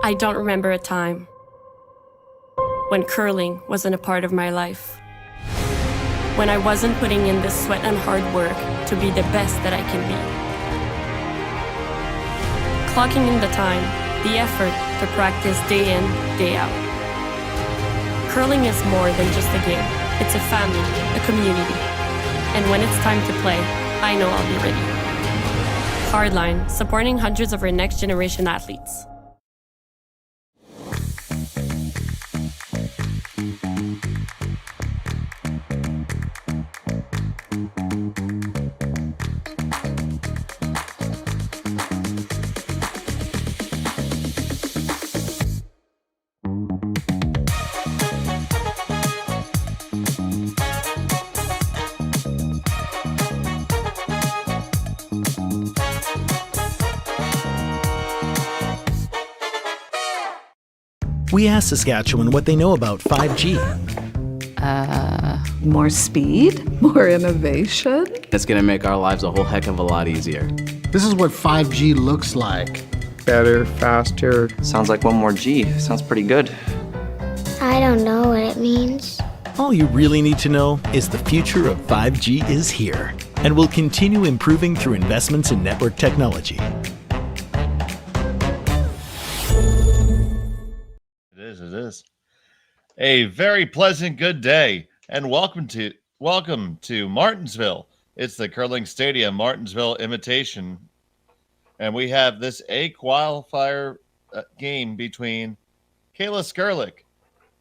I don't remember a time when curling wasn't a part of my life. When I wasn't putting in the sweat and hard work to be the best that I can be. Clocking in the time, the effort to practice day in, day out. Curling is more than just a game. It's a family, a community. And when it's time to play, I know I'll be ready. Hardline, supporting hundreds of our next generation athletes. We asked Saskatchewan what they know about 5G. More speed, more innovation. It's going to make our lives a whole heck of a lot easier. This is what 5G looks like. Better, faster. Sounds like one more G. Sounds pretty good. I don't know what it means. All you really need to know is the future of 5G is here and will continue improving through investments in network technology. It is. A very pleasant good day, and welcome to Martensville. It's the Curling Stadium Martensville Invitation, and we have this A qualifier game between Kayla Skrlik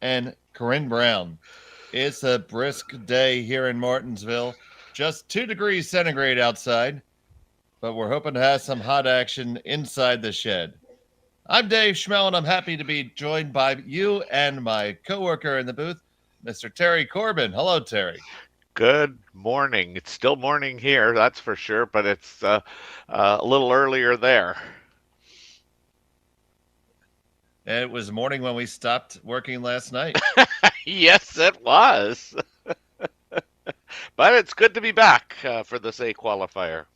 and Corryn Brown. It's a brisk day here in Martensville, just 2 degrees centigrade outside, but we're hoping to have some hot action inside the shed. I'm Dave Schmel, and I'm happy to be joined by you and my coworker in the booth, Mr. Terry Corbin. Hello, Terry. Good morning. It's still morning here, that's for sure, but it's a little earlier there. It was morning when we stopped working last night. Yes, it was. But it's good to be back for this A qualifier.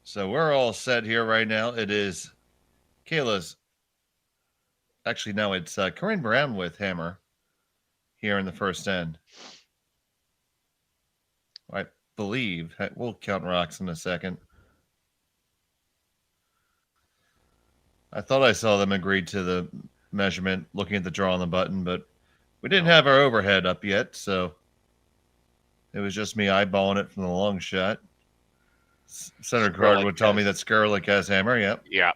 So we're all set here right now. It is Kayla's. Actually, no, it's Corryn Brown with Hammer here in the first end. I believe. We'll count rocks in a second. I thought I saw them agree to the measurement looking at the draw on the button, but we didn't have our overhead up yet, so it was just me eyeballing it from the long shot. Center Card would tell me that Skrlik has Hammer, yep. Yeah.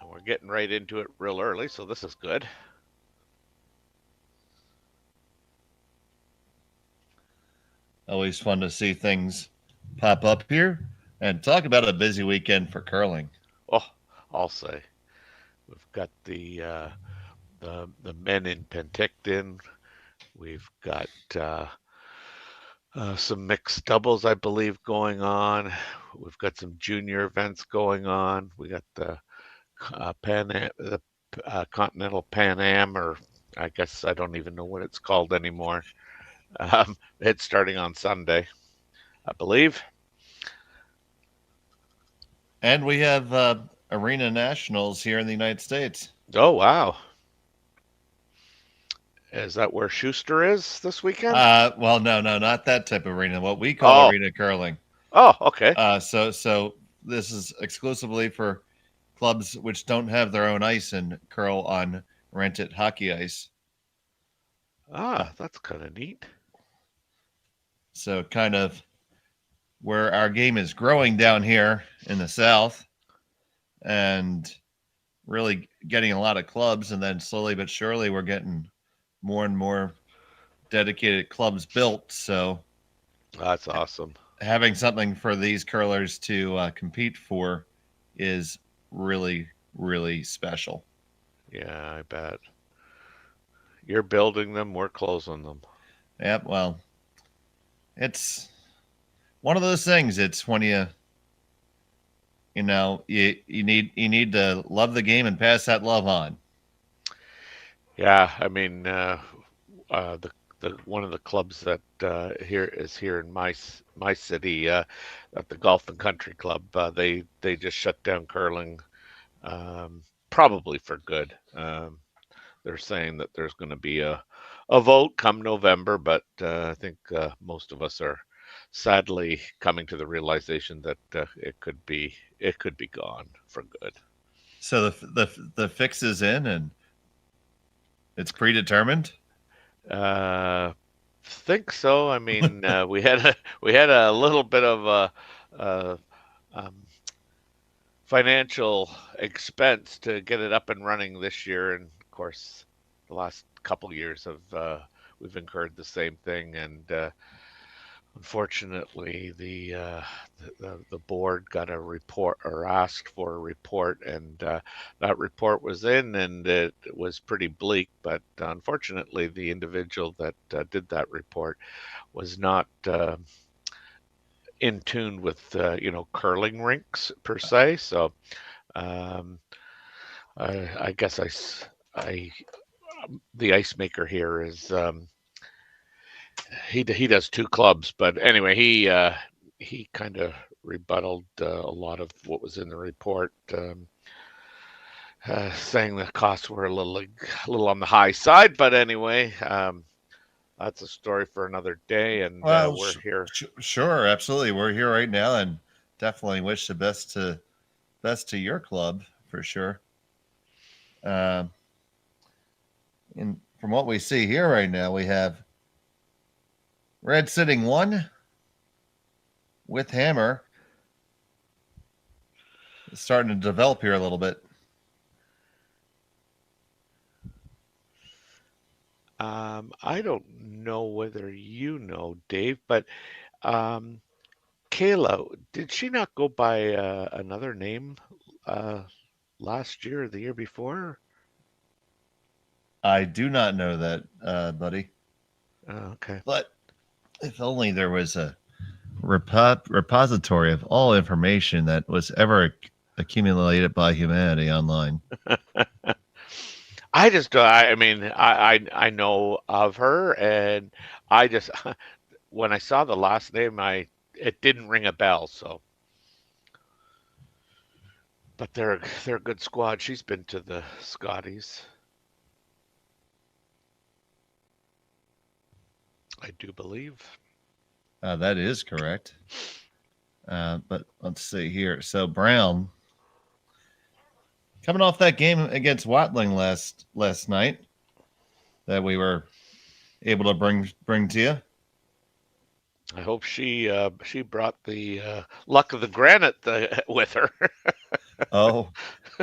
And we're getting right into it real early, so this is good. Always fun to see things pop up here and talk about a busy weekend for curling. Oh, I'll say. We've got the men in Penticton. We've got some mixed doubles, I believe, going on. We've got some junior events going on. We got the Continental Pan Am, or I guess I don't even know what it's called anymore. It's starting on Sunday, I believe. And we have Arena Nationals here in the United States. Oh, wow. Is that where Schuster is this weekend? Well, no, not that type of arena. What we call arena curling. Oh, okay. So this is exclusively for clubs which don't have their own ice and curl on rented hockey ice. That's kind of neat. So kind of where our game is growing down here in the South and really getting a lot of clubs, and then slowly but surely we're getting more and more dedicated clubs built. So that's awesome. Having something for these curlers to compete for is really, really special. Yeah, I bet. You're building them, we're closing them. Yep. Well, it's one of those things. It's when you need to love the game and pass that love on. Yeah, I mean, the one of the clubs that here in my city, at the Golf and Country Club. They just shut down curling, probably for good. They're saying that there's going to be a vote come November, but I think most of us are sadly coming to the realization that it could be gone for good. So the fix is in and it's predetermined. Think so. I mean, we had a little bit of a financial expense to get it up and running this year, and of course, the last couple years have we've incurred the same thing, and unfortunately, the board got a report or asked for a report, and that report was in, and it was pretty bleak. But unfortunately, the individual that did that report was not in tune with curling rinks per se. So I guess the ice maker here is. He does two clubs, but anyway, he kind of rebutted a lot of what was in the report, saying the costs were a little on the high side. But anyway, that's a story for another day, and we're here. Sure, absolutely, we're here right now, and definitely wish the best to your club for sure. And from what we see here right now, we have Red sitting 1 with hammer. It's starting to develop here a little bit. I don't know whether you know, Dave, but Kayla, did she not go by another name last year or the year before? I do not know that, buddy. Oh, okay. But if only there was a repository of all information that was ever accumulated by humanity online. I know of her, and I just when I saw the last name, it didn't ring a bell. So, but they're a good squad. She's been to the Scotties, I do believe. That is correct. But let's see here. So Brown, coming off that game against Watling last night, that we were able to bring to you. I hope she brought the luck of the granite with her. Oh,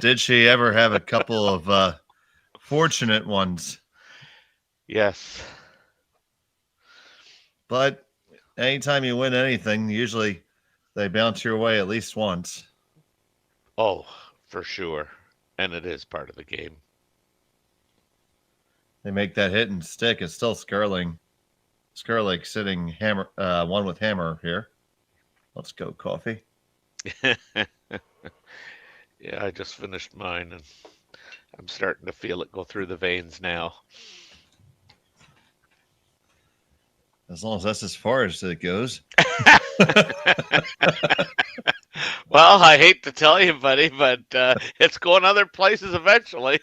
did she ever have a couple of fortunate ones? Yes. But anytime you win anything, usually they bounce your way at least once. Oh, for sure. And it is part of the game. They make that hit and stick. It's still Skrlik sitting hammer 1 with hammer here. Let's go, coffee. Yeah, I just finished mine, and I'm starting to feel it go through the veins now. As long as that's as far as it goes. Well, I hate to tell you, buddy, but it's going other places eventually.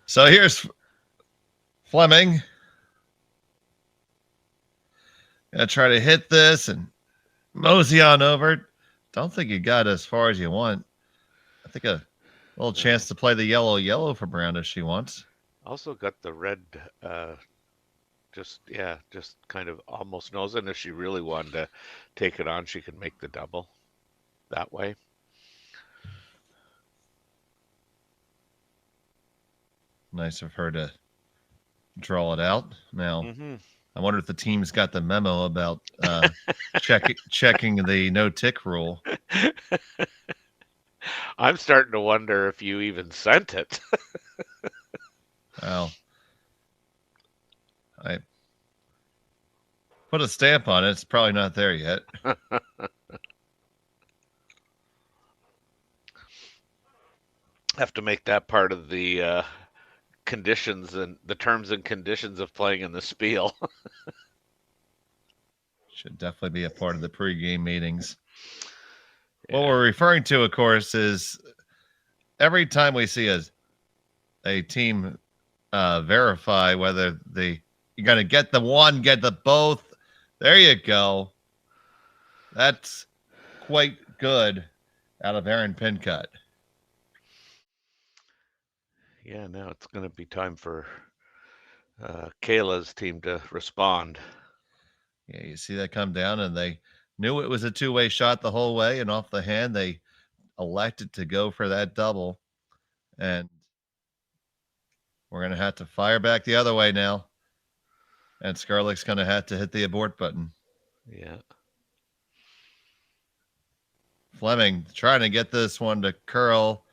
So here's Fleming. Gonna try to hit this and mosey on over. Don't think you got as far as you want. I think a little chance to play the yellow for Brown if she wants. Also got the red, just kind of almost knows. And if she really wanted to take it on, she could make the double that way. Nice of her to draw it out. Now, I wonder if the team's got the memo about checking the no tick rule. I'm starting to wonder if you even sent it. Well, I put a stamp on it. It's probably not there yet. have to make that part of the conditions and the terms and conditions of playing in the Spiel. Should definitely be a part of the pregame meetings. What we're referring to, of course, is every time we see a team verify whether you're going to get the one, get the both. There you go. That's quite good out of Aaron Pincutt. Yeah, now it's going to be time for Kayla's team to respond. Yeah, you see that come down, and they knew it was a two-way shot the whole way, and off the hand, they elected to go for that double. And we're going to have to fire back the other way now. And Skrlik's going to have to hit the abort button. Yeah. Fleming trying to get this one to curl.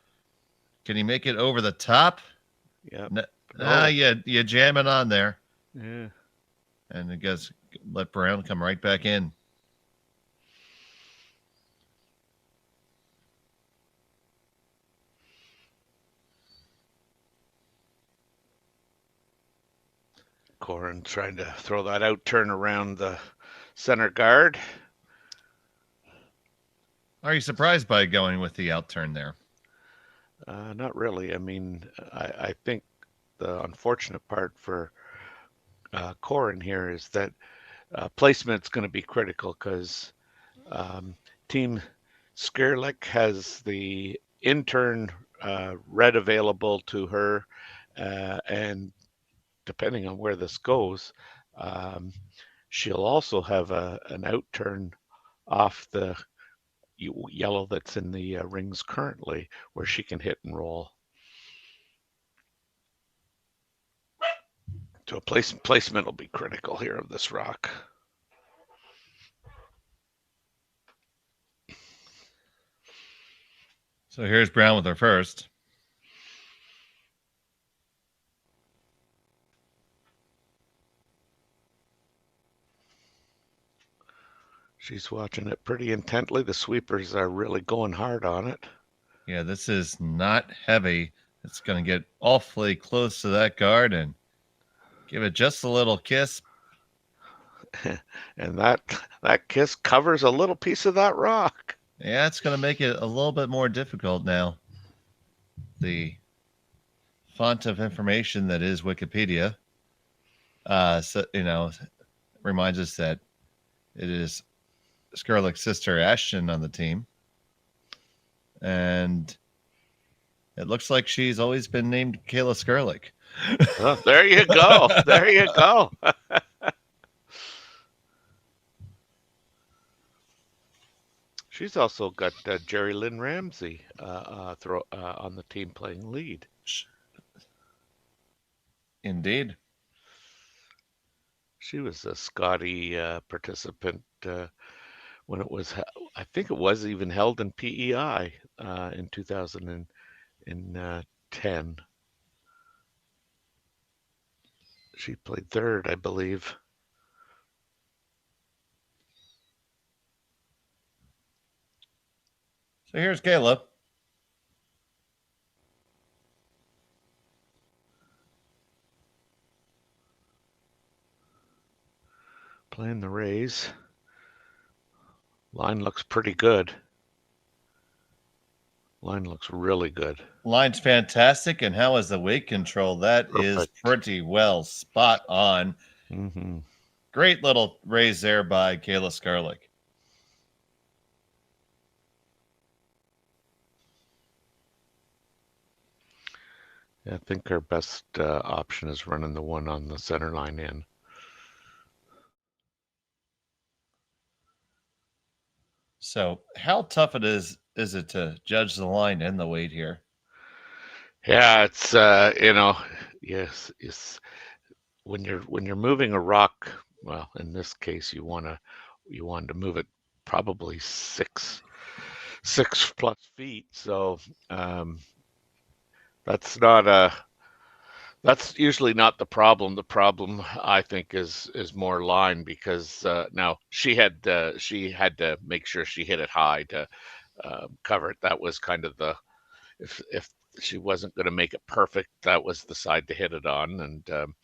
Can he make it over the top? Yeah. You jam it on there. Yeah. And it goes, let Brown come right back in. Corryn trying to throw that out turn around the center guard. Are you surprised by going with the out turn there? Not really. I mean, I think the unfortunate part for Corryn here is that placement's going to be critical because Team Skrlik has the in-turn red available to her, and depending on where this goes, she'll also have an out turn off the yellow that's in the rings currently, where she can hit and roll. So placement will be critical here of this rock. So here's Brown with her first. She's watching it pretty intently. The sweepers are really going hard on it. Yeah, this is not heavy. It's going to get awfully close to that guard and give it just a little kiss. And that kiss covers a little piece of that rock. Yeah, it's going to make it a little bit more difficult now. The font of information that is Wikipedia, reminds us that it is Skrlik's sister Ashton on the team. And it looks like she's always been named Kayla Skrlik. Oh, there you go. There you go. She's also got Gerry Lynn Ramsey on the team playing lead. Indeed. She was a Scotty participant when it was, I think it was even held in PEI in 2010. She played third, I believe. So here's Kayla. Playing the raise. Line looks pretty good. Line looks really good. Line's fantastic. And how is the weight control? That Perfect. is pretty well spot on. Mm-hmm. Great little raise there by Kayla Skrlik. Yeah, I think our best option is running the one on the center line in. So how tough is it to judge the line and the weight here? Yeah, it's yes, when you're moving a rock, well, in this case you want to move it probably six plus feet. So that's usually not the problem. The problem, I think, is more line, because now she had to make sure she hit it high to cover it. That was kind of if she wasn't going to make it perfect. That was the side to hit it on, and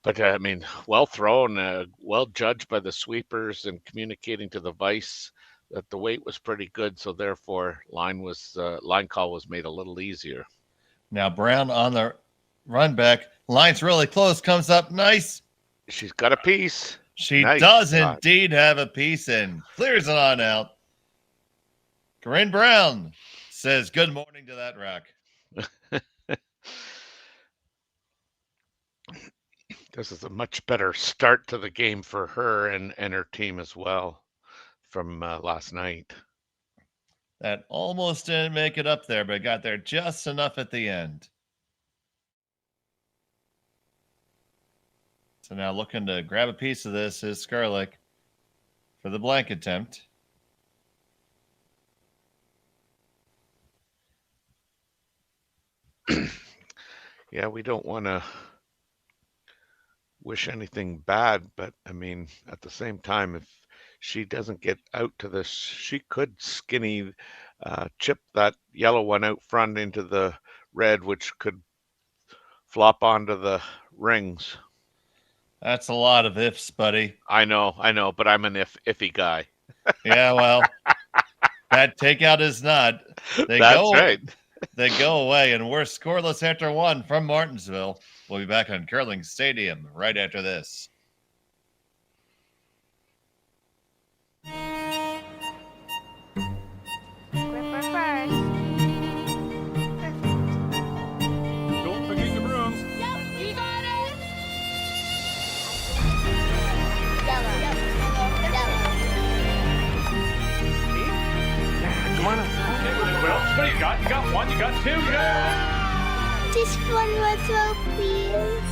but I mean, well thrown, well judged by the sweepers and communicating to the vice that the weight was pretty good. So therefore, line call was made a little easier. Now Brown on the run back. Line's really close. Comes up nice. She's got a piece. She Nice does shot. indeed have a piece and clears it on out. Corryn Brown says good morning to that rack. This is a much better start to the game for her and her team as well from last night. That almost didn't make it up there, but got there just enough at the end. So now looking to grab a piece of this is Skrlik for the blank attempt. Yeah, we don't want to wish anything bad, but I mean, at the same time, if she doesn't get out to this, she could skinny chip that yellow one out front into the red, which could flop onto the rings. That's a lot of ifs, buddy. I know, but I'm an iffy guy. Yeah, well, that takeout is not. That's right. They go away, and we're scoreless after one from Martensville. We'll be back on Curling Stadium right after this. Gripper first. Don't forget your brooms. Yep, you got it. Come on up. Okay, well, what do you got? You got one, you got two, you got... Just one more throw, please.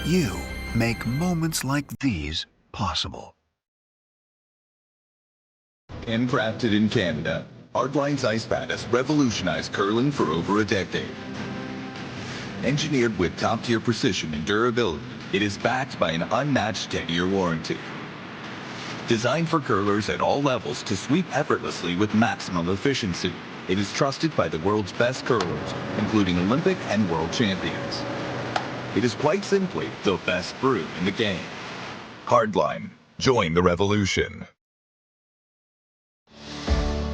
You make moments like these possible. Handcrafted in Canada, Hardline's ice pad has revolutionized curling for over a decade. Engineered with top-tier precision and durability, it is backed by an unmatched 10-year warranty. Designed for curlers at all levels to sweep effortlessly with maximum efficiency, it is trusted by the world's best curlers, including Olympic and world champions. It is quite simply the best brew in the game. Hardline. Join the revolution.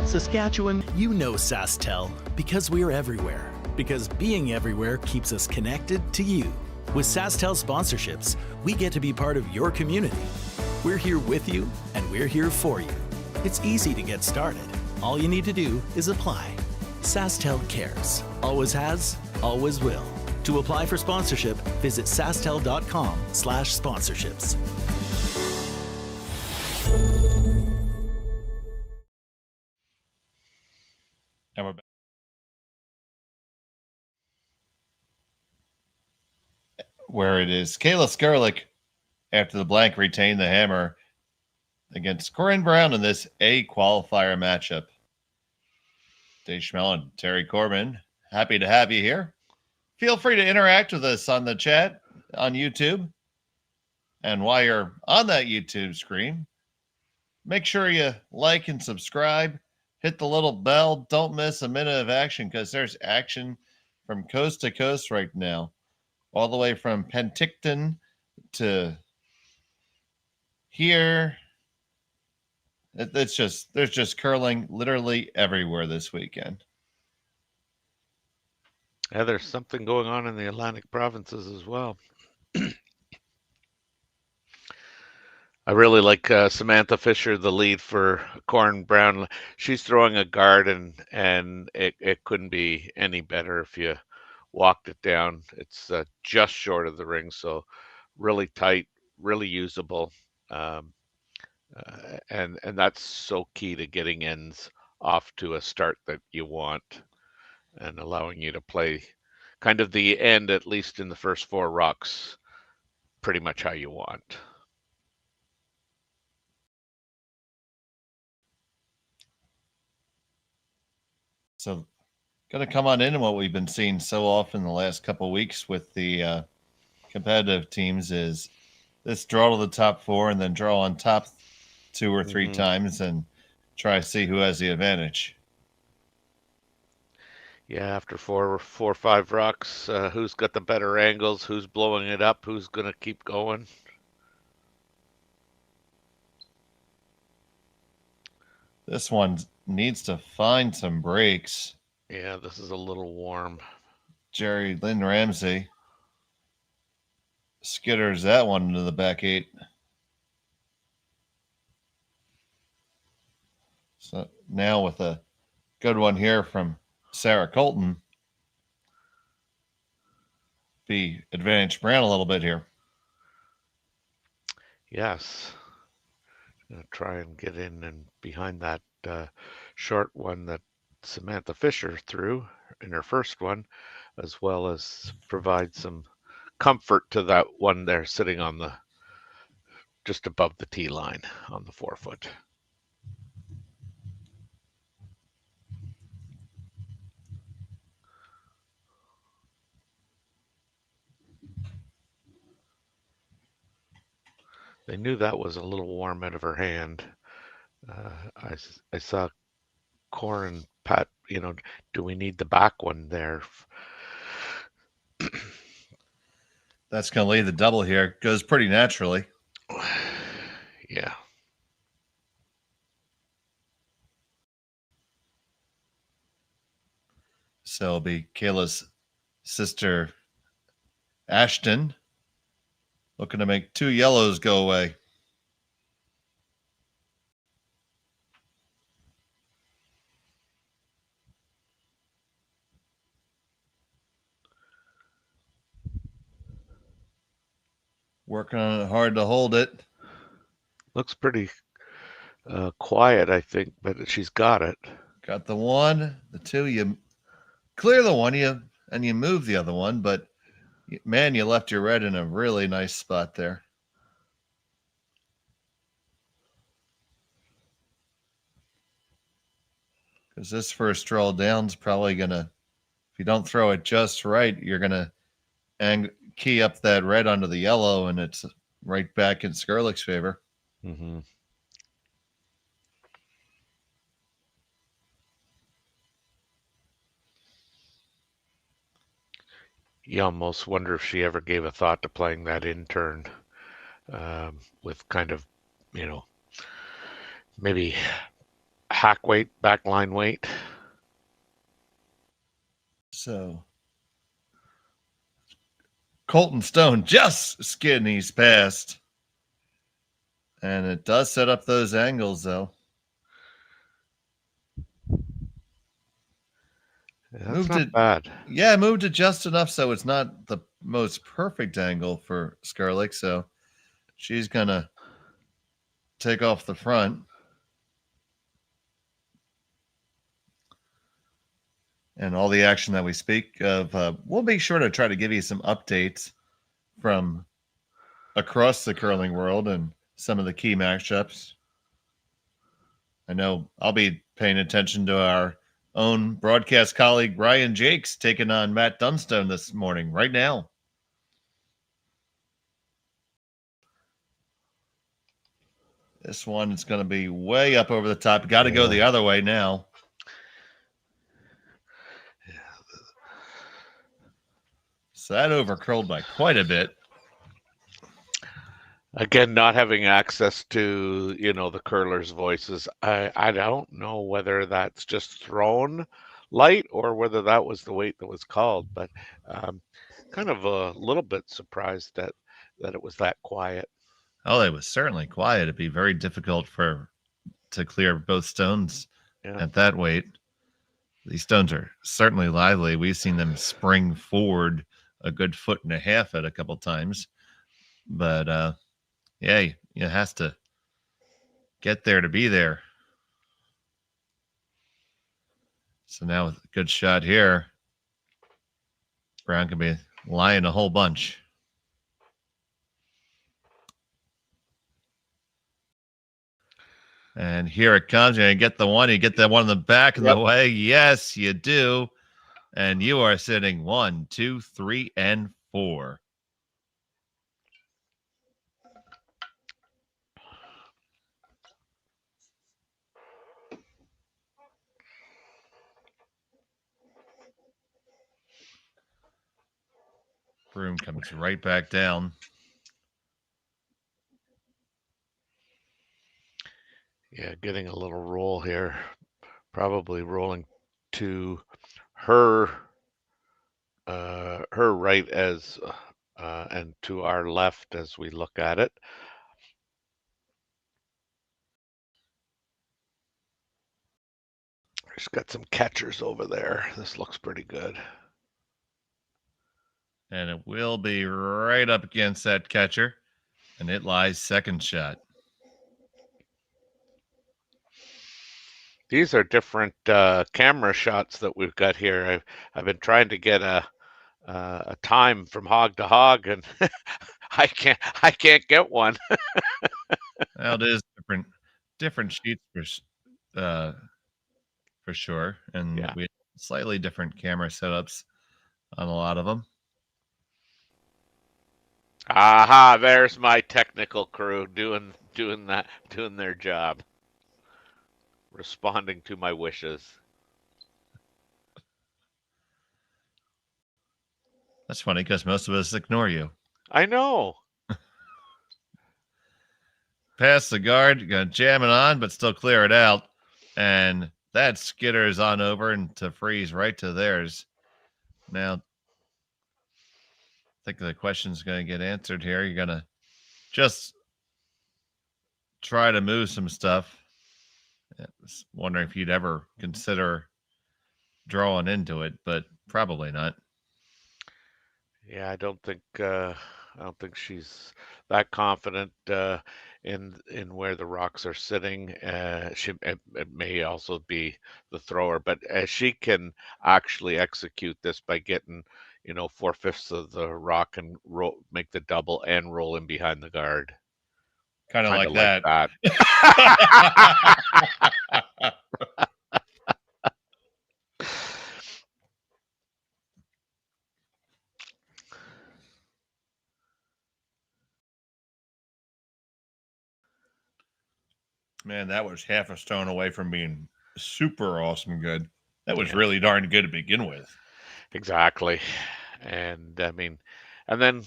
Saskatchewan, you know SaskTel because we're everywhere. Because being everywhere keeps us connected to you. With SaskTel sponsorships, we get to be part of your community. We're here with you, and we're here for you. It's easy to get started. All you need to do is apply. SaskTel cares. Always has, always will. To apply for sponsorship, visit sastel.com/sponsorships. And we're back. Where it is Kayla Skrlik after the blank retained the hammer against Corryn Brown in this A qualifier matchup. Dave Schmel and Terry Corbin, happy to have you here. Feel free to interact with us on the chat on YouTube. And while you're on that YouTube screen, make sure you like and subscribe. Hit the little bell. Don't miss a minute of action because there's action from coast to coast right now. All the way from Penticton to here. There's just curling literally everywhere this weekend. Yeah, there's something going on in the Atlantic provinces as well. I really like Samantha Fisher, the lead for Corryn Brown. She's throwing a guard, and it couldn't be any better if you walked it down. It's just short of the ring, so really tight, really usable. And that's so key to getting ends off to a start that you want and allowing you to play kind of the end, at least in the first four rocks, pretty much how you want. So going to come on into what we've been seeing so often the last couple of weeks with the competitive teams is this draw to the top four and then draw on top 2 or 3 times and try to see who has the advantage. Yeah, after four or five rocks, who's got the better angles? Who's blowing it up? Who's gonna keep going? This one needs to find some breaks. Yeah, this is a little warm. Gerry Lynn Ramsey skitters that one into the back 8. So now with a good one here from Sarah Colton, be advantage Brown a little bit here. Yes. Gonna try and get in and behind that short one that Samantha Fisher threw in her first one, as well as provide some comfort to that one there sitting on the just above the tee line on the 4-foot. They knew that was a little warm out of her hand. I saw Corryn pat, do we need the back one there? That's going to lead the double here. Goes pretty naturally. Yeah. So it'll be Kayla's sister, Ashton, looking to make 2 yellows go away. Working on it hard to hold it. Looks pretty quiet, I think, but she's got it. Got the 1, the 2. You clear the 1, and you move the other one, but man, you left your red in a really nice spot there. Because this first roll down's probably going to, if you don't throw it just right, you're going to key up that red onto the yellow, and it's right back in Skrlik's favor. Mm-hmm. You almost wonder if she ever gave a thought to playing that in turn with kind of, maybe hack weight, backline weight. So Colton Stone just skinnies past. And it does set up those angles, though. That's not bad. Yeah, moved it just enough so it's not the most perfect angle for Skrlik. So she's going to take off the front. And all the action that we speak of, we'll be sure to try to give you some updates from across the curling world and some of the key matchups. I know I'll be paying attention to our own broadcast colleague Ryan Jakes taking on Matt Dunstone this morning, right now. This one is going to be way up over the top. Got to go the other way now. So that overcurled by quite a bit. Again, not having access to, the curlers' voices, I don't know whether that's just thrown light or whether that was the weight that was called, but kind of a little bit surprised that it was that quiet. Oh, it was certainly quiet. It'd be very difficult to clear both stones at that weight. These stones are certainly lively. We've seen them spring forward a good 1.5 feet at a couple times, but yeah, it has to get there to be there. So now with a good shot here, Brown can be lying a whole bunch. And here it comes. You get the one. You get that one in the back of the way. Yes, you do. And you are sitting 1, 2, 3, and 4. Broom comes right back down. Yeah, getting a little roll here. Probably rolling to her right as and to our left as we look at it. She's got some catchers over there. This looks pretty good. And it will be right up against that catcher. And it lies second shot. These are different camera shots that we've got here. I've been trying to get a time from hog to hog, and I can't get one. Well, it is different sheets for sure, and Yeah. we have slightly different camera setups on a lot of them. Aha! There's my technical crew doing their job, responding to my wishes. That's funny because most of us ignore you. I know. Pass the guard, gonna jam it on, but still clear it out, and that skitters on over and to freeze right to theirs. Now, I think the question's going to get answered here. You're going to just try to move some stuff. I was wondering if you'd ever consider drawing into it, but probably not. Yeah, I don't think she's that confident in where the rocks are sitting. It may also be the thrower, but she can actually execute this by getting 4/5 of the rock and make the double and roll in behind the guard. Kind of like that. Man, that was half a stone away from being super awesome good. That was really darn good to begin with. Exactly. And I mean, and then,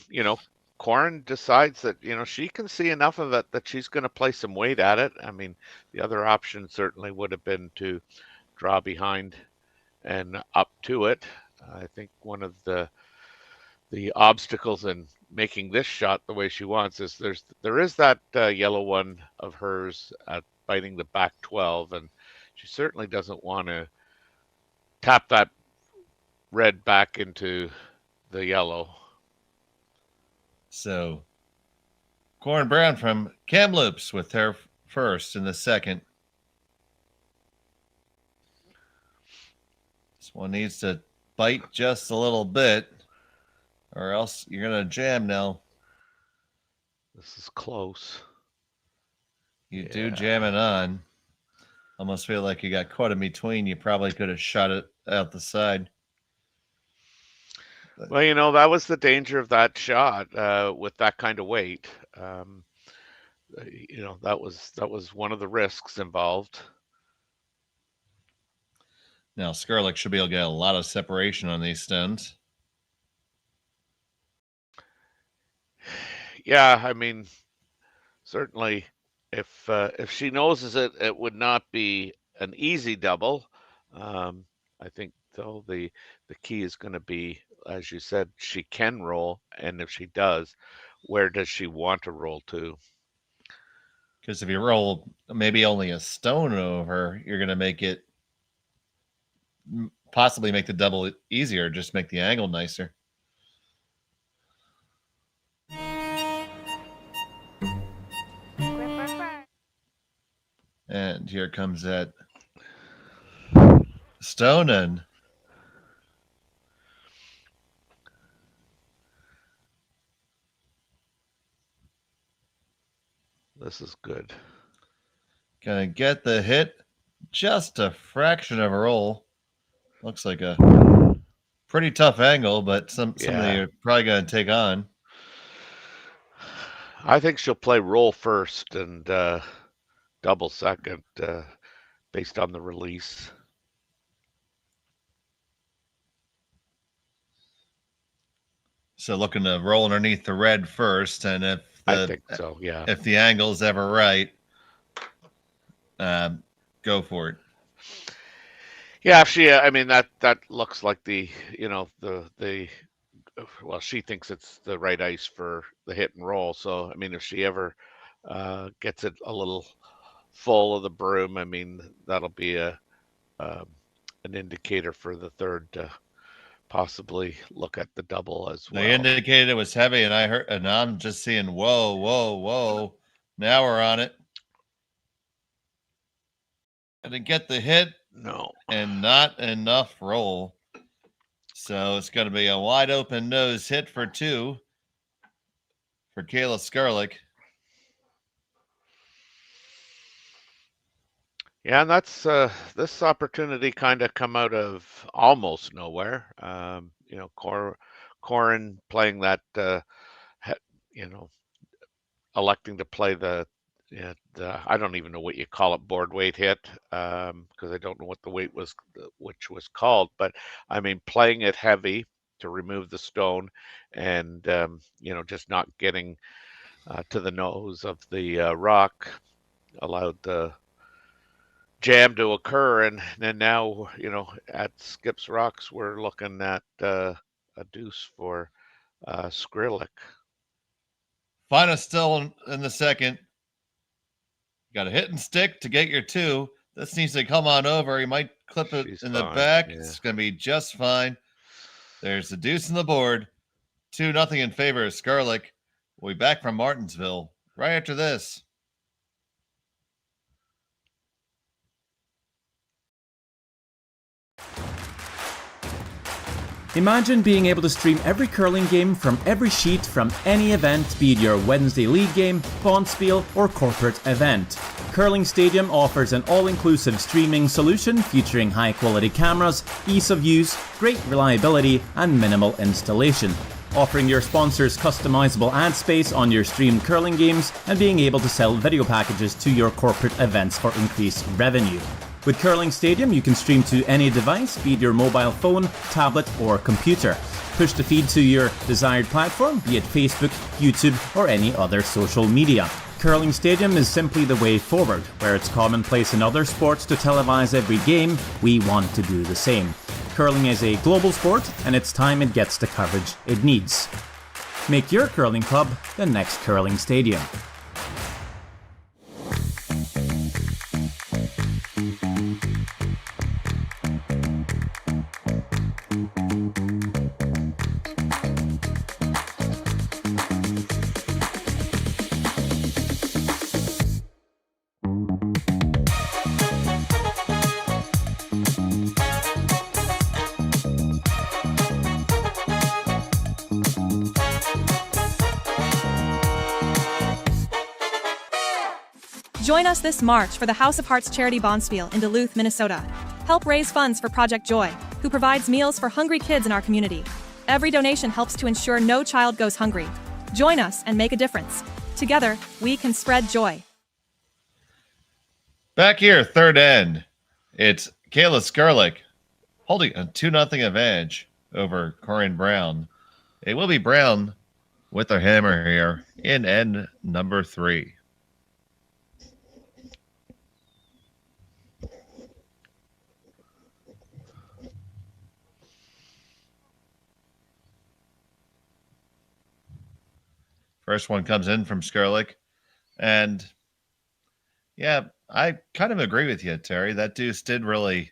Corryn decides that, she can see enough of it that she's going to play some weight at it. I mean, the other option certainly would have been to draw behind and up to it. I think one of the obstacles in making this shot the way she wants is there is that yellow one of hers at biting the back 12, and she certainly doesn't want to tap that red back into the yellow. So, Corryn Brown from Kamloops with her first in the second. This one needs to bite just a little bit, or else you're going to jam now. This is close. You do jam it on. Almost feel like you got caught in between. You probably could have shot it out the side. Well, that was the danger of that shot with that kind of weight. That was one of the risks involved. Now, Skrlik should be able to get a lot of separation on these stones. Yeah, I mean, certainly, if she noses it, it would not be an easy double. I think though the key is going to be, as you said, she can roll, and if she does, where does she want to roll to? Because if you roll maybe only a stone over, you're going to make it possibly make the double easier, just make the angle nicer. And here comes that stone, and this is good. Gonna get the hit, just a fraction of a roll. Looks like a pretty tough angle, but something you're probably gonna take on. I think she'll play roll first and double second based on the release. So looking to roll underneath the red first, and I think so, yeah. If the angle's ever right, go for it. Yeah, I mean, that looks like the well, she thinks it's the right ice for the hit and roll. So, I mean, if she ever gets it a little full of the broom, I mean, that'll be an indicator for the third to possibly look at the double as well. They indicated it was heavy, and I'm just seeing, whoa, whoa, whoa. Now we're on it. And to get the hit, no, and not enough roll. So it's going to be a wide open nose hit for 2 for Kayla Skrlik. Yeah, and that's this opportunity kind of come out of almost nowhere. Corryn playing that, electing to play the I don't even know what you call it, board weight hit, because I don't know what the weight was, which was called. But I mean, playing it heavy to remove the stone, and just not getting to the nose of the rock allowed the jam to occur, and then now at Skip's Rocks we're looking at a deuce for Skrlik. Final still in the second. Got a hit and stick to get your 2. This needs to come on over. He might clip it in the back. Yeah. It's going to be just fine. There's the deuce in the board. 2-0 in favor of Skrlik. We'll be back from Martensville right after this. Imagine being able to stream every curling game from every sheet from any event, be it your Wednesday league game, bonspiel, or corporate event. Curling Stadium offers an all-inclusive streaming solution featuring high-quality cameras, ease of use, great reliability, and minimal installation. Offering your sponsors customizable ad space on your streamed curling games and being able to sell video packages to your corporate events for increased revenue. With Curling Stadium, you can stream to any device, be it your mobile phone, tablet, or computer. Push the feed to your desired platform, be it Facebook, YouTube, or any other social media. Curling Stadium is simply the way forward. Where it's commonplace in other sports to televise every game, we want to do the same. Curling is a global sport, and it's time it gets the coverage it needs. Make your curling club the next Curling Stadium. Join us this March for the House of Hearts Charity Bonspiel in Duluth, Minnesota. Help raise funds for Project Joy, who provides meals for hungry kids in our community. Every donation helps to ensure no child goes hungry. Join us and make a difference. Together, we can spread joy. Back here, third end, it's Kayla Skrlik holding a 2-0 advantage over Corryn Brown. It will be Brown with her hammer here in end number 3. First one comes in from Skrlik. And yeah, I kind of agree with you, Terry. That deuce did really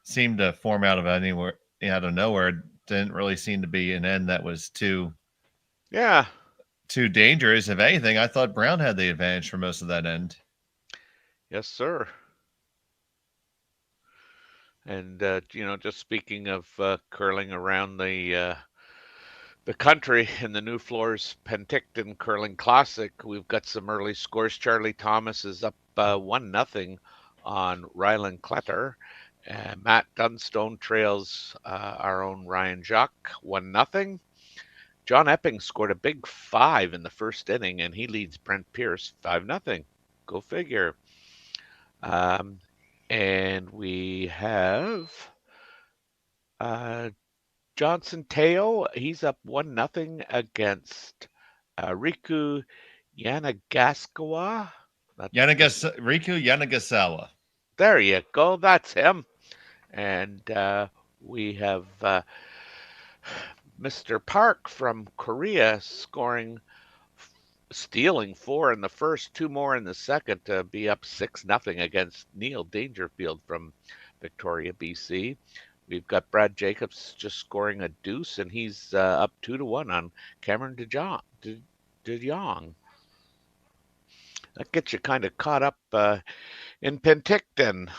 seem to form out of anywhere, out of nowhere. It didn't really seem to be an end that was too dangerous. If anything, I thought Brown had the advantage for most of that end. Yes, sir. And just speaking of curling around the country in the New Floors Penticton Curling Classic, we've got some early scores. Charlie Thomas is up 1-0 on Ryland Kletter. Matt Dunstone trails our own Ryan Jacques 1-0. John Epping scored a big 5 in the first inning, and he leads Brent Pierce 5-0. Go figure. And we have Johnson Teo, he's up 1-0 against Riku Yanagasawa. Riku Yanagasawa. There you go. That's him. And we have Mr. Park from Korea stealing 4 in the first, 2 more in the second to be up 6-0 against Neil Dangerfield from Victoria, BC. We've got Brad Jacobs just scoring a deuce, and he's up 2-1 on Cameron De Jong. That gets you kind of caught up in Penticton.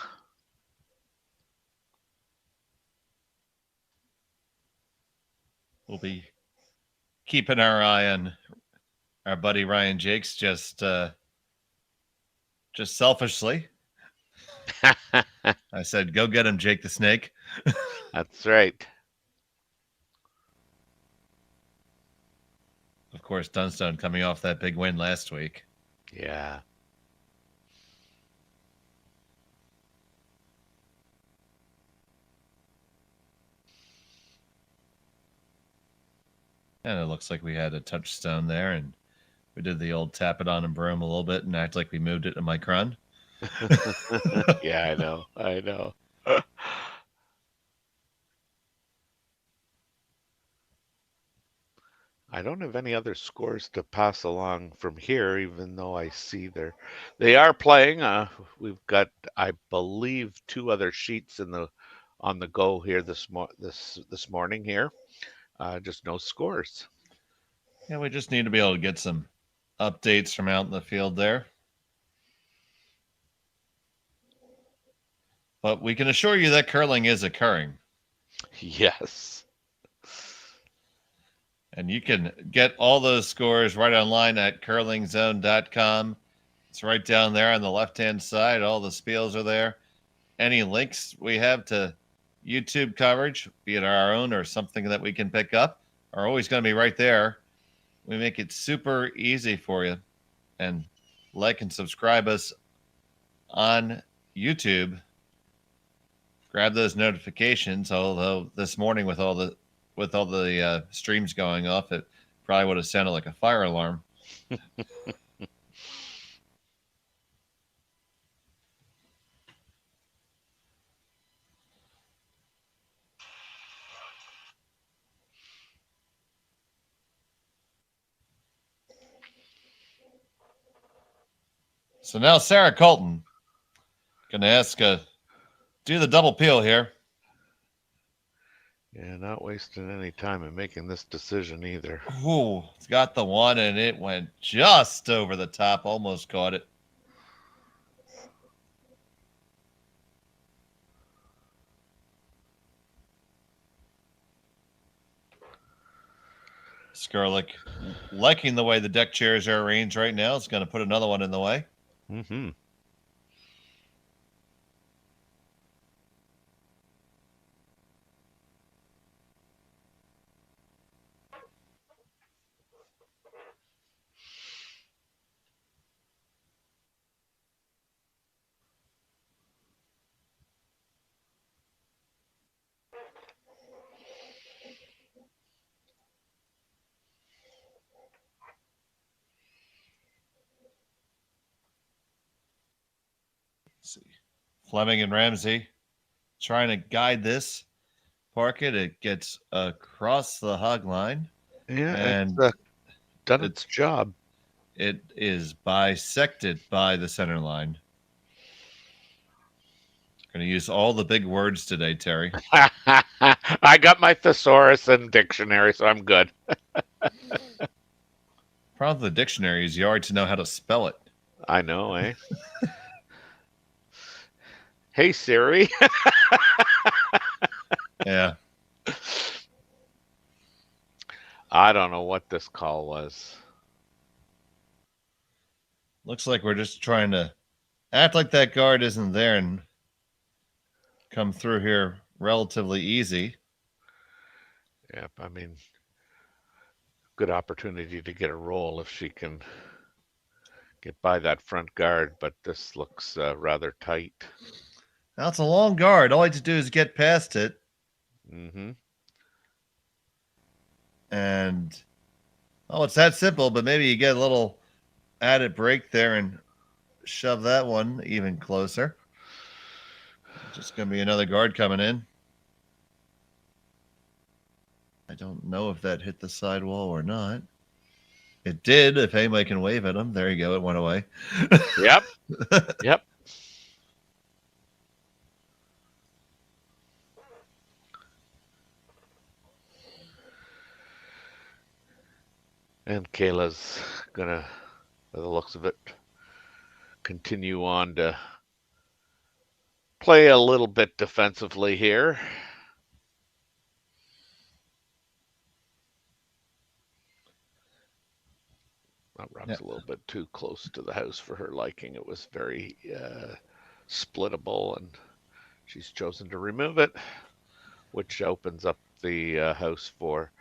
We'll be keeping our eye on our buddy Ryan Jakes just selfishly. I said, go get him, Jake the Snake. That's right. Of course, Dunstone coming off that big win last week. Yeah. And it looks like we had a touchstone there, and we did the old tap it on and broom a little bit and act like we moved it to Mike Run. Yeah, I know. I don't have any other scores to pass along from here, even though I see they are playing. We've got, I believe, 2 other sheets on the go here this morning here. Just no scores. Yeah, we just need to be able to get some updates from out in the field there. But we can assure you that curling is occurring. Yes. And you can get all those scores right online at curlingzone.com. It's right down there on the left-hand side. All the spiels are there. Any links we have to YouTube coverage, be it our own or something that we can pick up, are always going to be right there. We make it super easy for you. And like and subscribe us on YouTube. Grab those notifications, although this morning with all the streams going off, it probably would have sounded like a fire alarm. So now Sarah Colton gonna ask do the double peel here. Yeah, not wasting any time in making this decision either. Ooh, it's got the one, and it went just over the top. Almost caught it. Skrlik, liking the way the deck chairs are arranged right now, is going to put another one in the way. Mm-hmm. Let's see. Fleming and Ramsey trying to guide this. Park it. It gets across the hog line. Yeah, and it's done its job. It is bisected by the center line. Going to use all the big words today, Terry. I got my thesaurus and dictionary, so I'm good. Problem with the dictionary is you already know how to spell it. I know, eh? Hey, Siri. Yeah. I don't know what this call was. Looks like we're just trying to act like that guard isn't there and come through here relatively easy. Yep, I mean, good opportunity to get a roll if she can get by that front guard, but this looks rather tight. Now it's a long guard. All you have to do is get past it. Mm-hmm. And, oh, it's that simple, but maybe you get a little added break there and shove that one even closer. Just going to be another guard coming in. I don't know if that hit the sidewall or not. It did, if anybody can wave at him. There you go. It went away. Yep. Yep. And Kayla's gonna, by the looks of it, continue on to play a little bit defensively here. That rub's a little bit too close to the house for her liking. It was very splittable, and she's chosen to remove it, which opens up the house for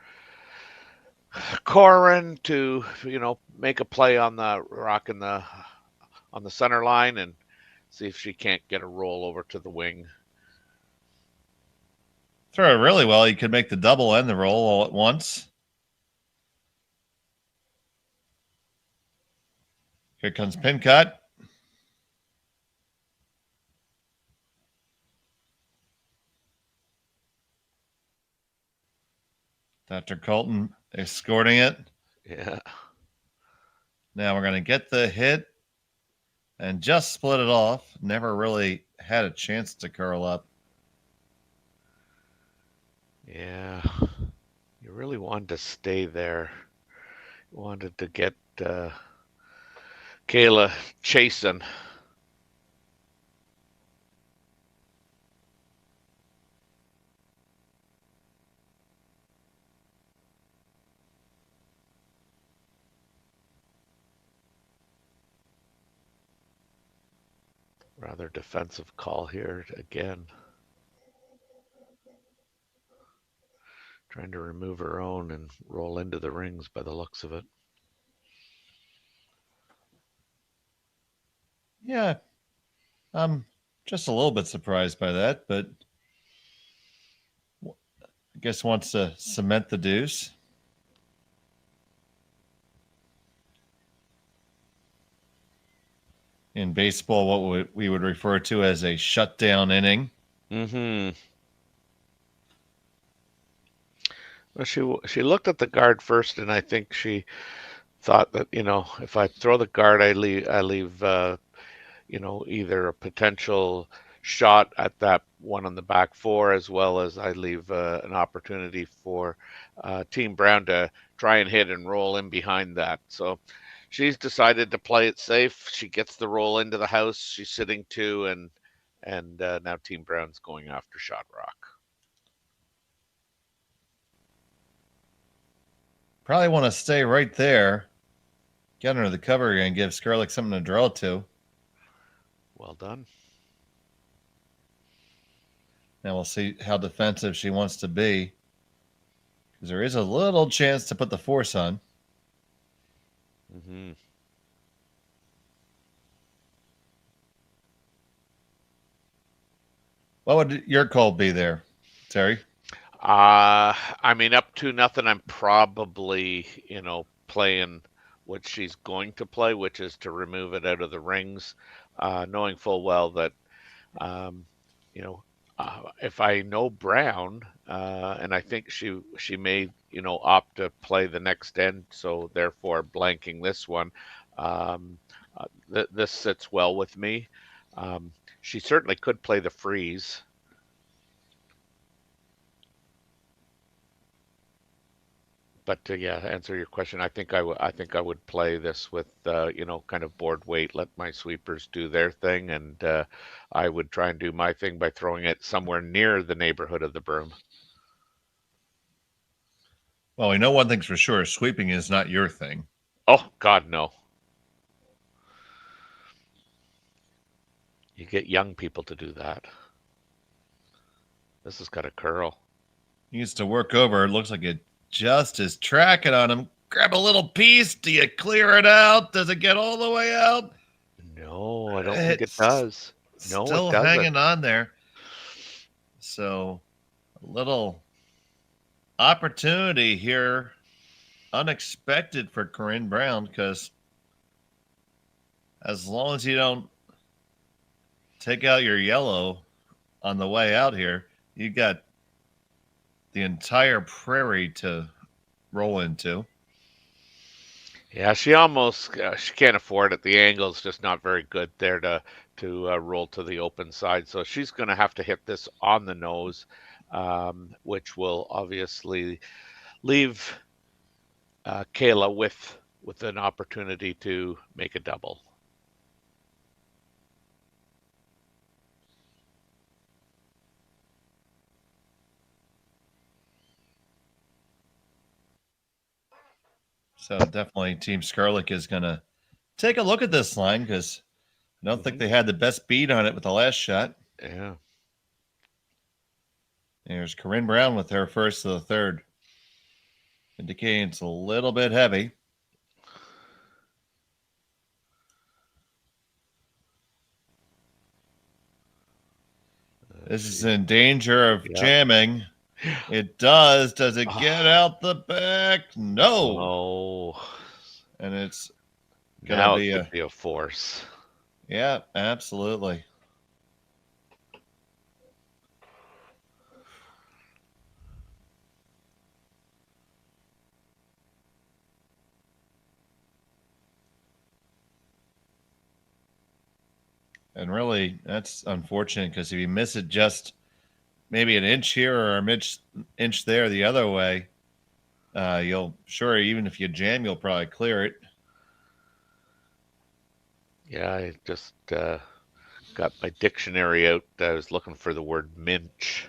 Corryn to, make a play on the rock on the center line and see if she can't get a roll over to the wing. Throw it really well. You could make the double and the roll all at once. Here comes pin cut. Dr. Colton escorting it. Yeah. Now we're going to get the hit and just split it off. Never really had a chance to curl up. Yeah. You really wanted to stay there. You wanted to get Kayla chasing. Rather defensive call here again. Trying to remove her own and roll into the rings by the looks of it. Yeah, I'm just a little bit surprised by that, but I guess wants to cement the deuce. In baseball, what we would refer to as a shutdown inning. Mm-hmm. Well, she looked at the guard first, and I think she thought that, if I throw the guard, I leave either a potential shot at that one on the back four, as well as I leave an opportunity for Team Brown to try and hit and roll in behind that. So she's decided to play it safe. She gets the roll into the house. She's sitting two, and now Team Brown's going after Shot Rock. Probably want to stay right there. Get under the cover and give Skrlik something to draw to. Well done. Now we'll see how defensive she wants to be, because there is a little chance to put the force on. Mm-hmm. What would your call be there, Terry? Up 2-0. I'm probably, playing what she's going to play, which is to remove it out of the rings, knowing full well that, if I know Brown, and I think she may, opt to play the next end, so therefore blanking this one, this sits well with me. She certainly could play the freeze. But to answer your question, I think I would play this with kind of board weight, let my sweepers do their thing, and I would try and do my thing by throwing it somewhere near the neighborhood of the broom. Well, we know one thing's for sure: sweeping is not your thing. Oh God, no. You get young people to do that. This has got a curl. He needs to work over. It looks like it just is tracking on him. Grab a little piece. Do you clear it out? Does it get all the way out? No, I don't think it does. No, still it doesn't. Hanging on there. So a little opportunity here unexpected for Corryn Brown because as long as you don't take out your yellow on the way out here, you got the entire prairie to roll into. Yeah, she almost she can't afford it. The angle's just not very good there to roll to the open side. So she's going to have to hit this on the nose, which will obviously leave Kayla with an opportunity to make a double. So definitely Team Skrlik is going to take a look at this line because I don't think they had the best beat on it with the last shot. Yeah. There's Corryn Brown with her first of the third, indicating it's a little bit heavy. This is in danger of jamming. It does. Does it get out the back? No. Oh. And it's going to be a force. Yeah, absolutely. And really, that's unfortunate because if you miss it just maybe an inch here or an inch there the other way, even if you jam, you'll probably clear it. Yeah, I just got my dictionary out. I was looking for the word minch.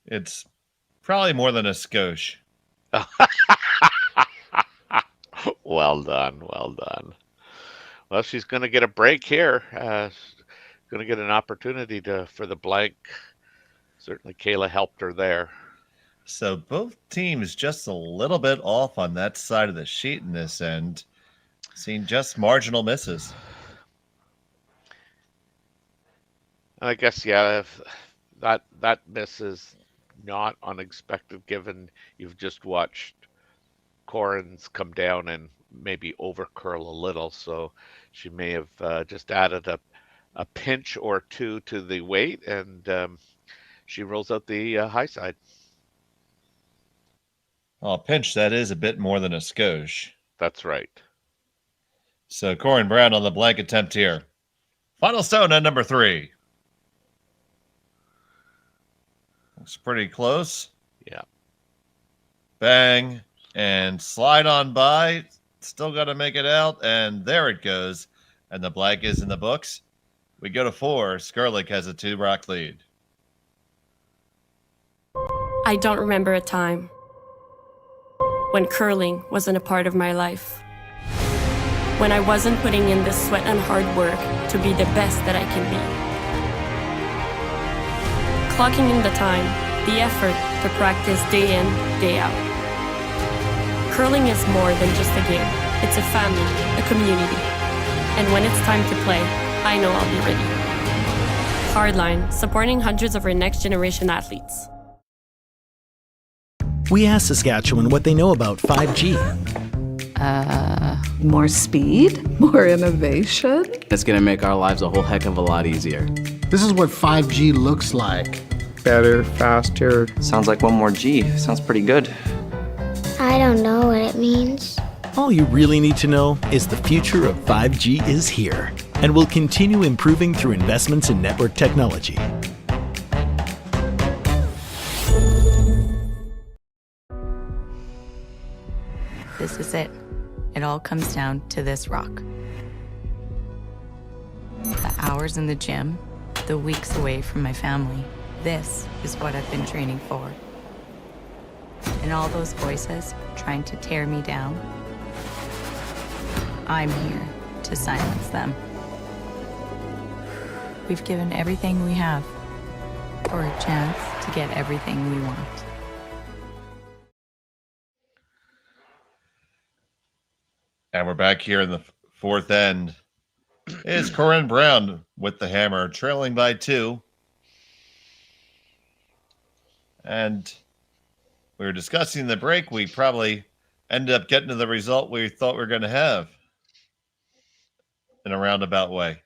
It's probably more than a skosh. Well done, well done. Well, she's going to get a break here. Going to get an opportunity for the blank. Certainly, Kayla helped her there. So both teams just a little bit off on that side of the sheet in this end. Seeing just marginal misses. I guess, yeah, if that miss is not unexpected given you've just watched Corryn's come down and maybe over curl a little. So she may have just added a pinch or two to the weight, and she rolls out the high side. Oh, pinch, that is a bit more than a skosh. That's right. So Corryn Brown on the blank attempt here. Final stone at number 3. Looks pretty close. Yeah. Bang. And slide on by. Still got to make it out. And there it goes. And the blank is in the books. We go to 4. Skrlik has a 2-rock lead. I don't remember a time when curling wasn't a part of my life. When I wasn't putting in the sweat and hard work to be the best that I can be. Clocking in the time, the effort to practice day in, day out. Curling is more than just a game. It's a family, a community. And when it's time to play, I know I'll be ready. Hardline, supporting hundreds of our next generation athletes. We asked Saskatchewan what they know about 5G. More speed? More innovation? It's going to make our lives a whole heck of a lot easier. This is what 5G looks like. Better, faster. Sounds like one more G. Sounds pretty good. I don't know what it means. All you really need to know is the future of 5G is here and will continue improving through investments in network technology. This is it. It all comes down to this rock. The hours in the gym, the weeks away from my family. This is what I've been training for. And all those voices trying to tear me down, I'm here to silence them. We've given everything we have for a chance to get everything we want. And we're back here in the fourth end. is Corryn Brown with the hammer, trailing by 2. And we were discussing the break. We probably ended up getting to the result we thought we were going to have in a roundabout way.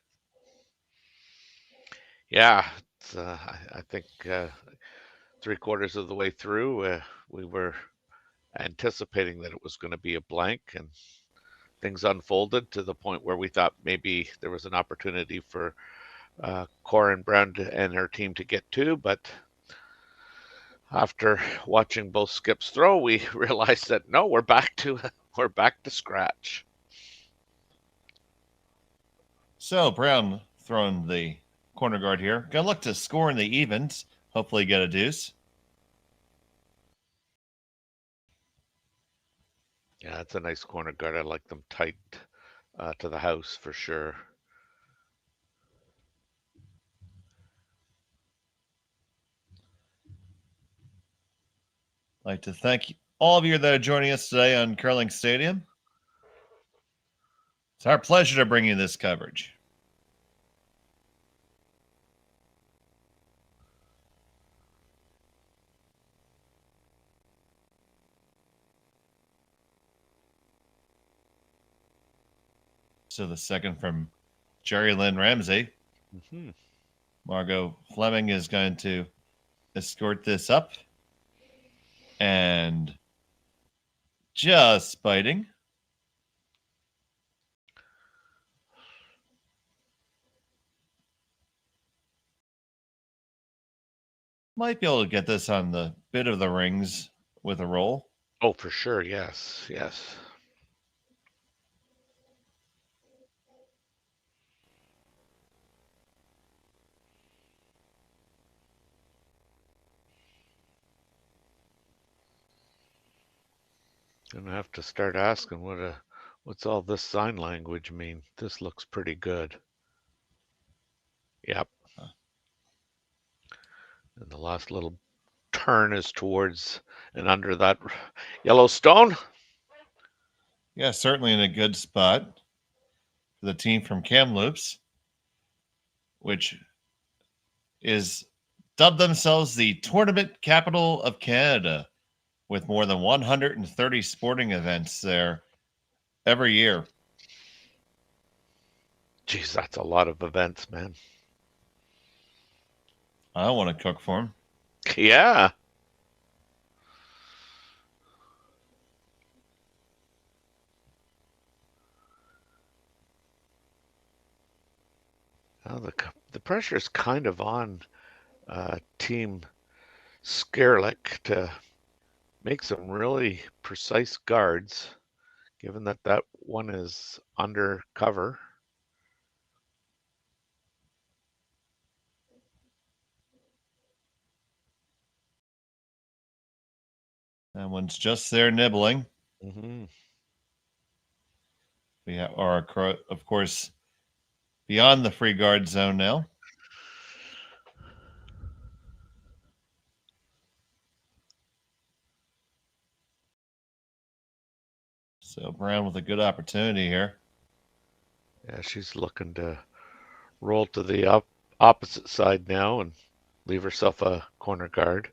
Yeah, I think 3/4 of the way through, we were anticipating that it was going to be a blank, and things unfolded to the point where we thought maybe there was an opportunity for Corryn Brown and her team to get 2, but after watching both skips throw, we realized that no, we're back to scratch. So Brown throwing the corner guard here. Gonna look to score in the evens. Hopefully get a deuce. Yeah, it's a nice corner guard. I like them tight to the house for sure. I'd like to thank all of you that are joining us today on Curling Stadium. It's our pleasure to bring you this coverage. So the second from Gerry Lynn Ramsey. Mm-hmm. Margot Fleming is going to escort this up. And just biting. Might be able to get this on the bit of the rings with a roll. Oh, for sure. Yes. Yes. Gonna have to start asking what's all this sign language mean? This looks pretty good. Yep. And the last little turn is towards and under that yellow stone. Yeah, certainly in a good spot for the team from Kamloops, which is dubbed themselves the tournament capital of Canada, with more than 130 sporting events there every year. Jeez, that's a lot of events, man. I want to cook for them. Yeah. Well, the pressure is kind of on Team Skrlik to make some really precise guards, given that one is under cover. That one's just there nibbling. Mm-hmm. We are, of course, beyond the free guard zone now. So Brown with a good opportunity here. Yeah, she's looking to roll to the opposite side now and leave herself a corner guard.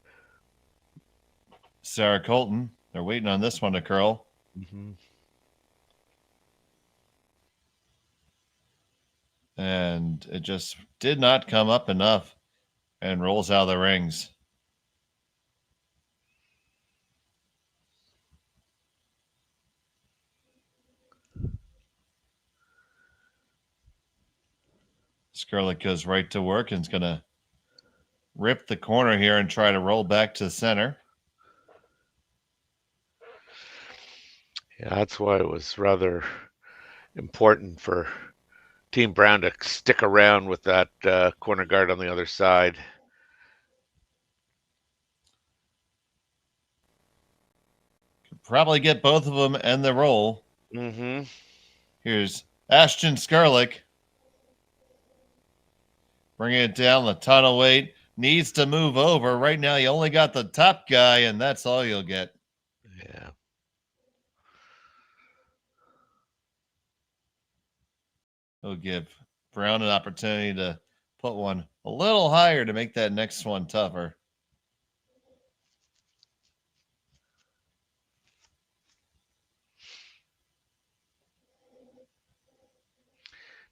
Sarah Colton, they're waiting on this one to curl. Mm-hmm. And it just did not come up enough and rolls out of the rings. Skrlik goes right to work and is going to rip the corner here and try to roll back to the center. Yeah, that's why it was rather important for Team Brown to stick around with that corner guard on the other side. Could probably get both of them and the roll. Mm-hmm. Here's Ashton Skrlik. Bringing it down the tunnel weight. Needs to move over. Right now, you only got the top guy, and that's all you'll get. Yeah. He'll give Brown an opportunity to put one a little higher to make that next one tougher.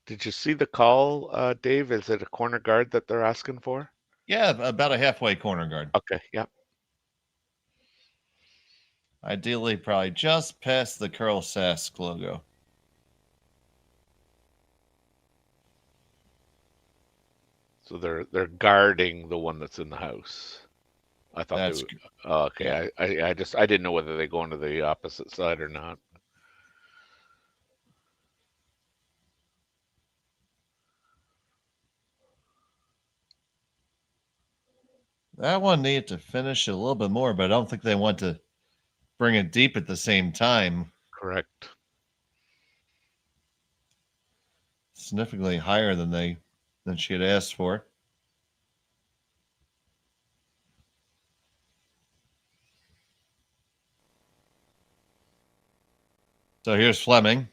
Did you see the call, Dave? Is it a corner guard that they're asking for? Yeah, about a halfway corner guard. Okay, yeah. Ideally, probably just past the Curl Sask logo. So they're guarding the one that's in the house. I thought That's they would. Oh, okay, yeah. I didn't know whether they go into the opposite side or not. That one needed to finish a little bit more, but I don't think they want to bring it deep at the same time. Correct. Significantly higher than she had asked for. So here's Fleming.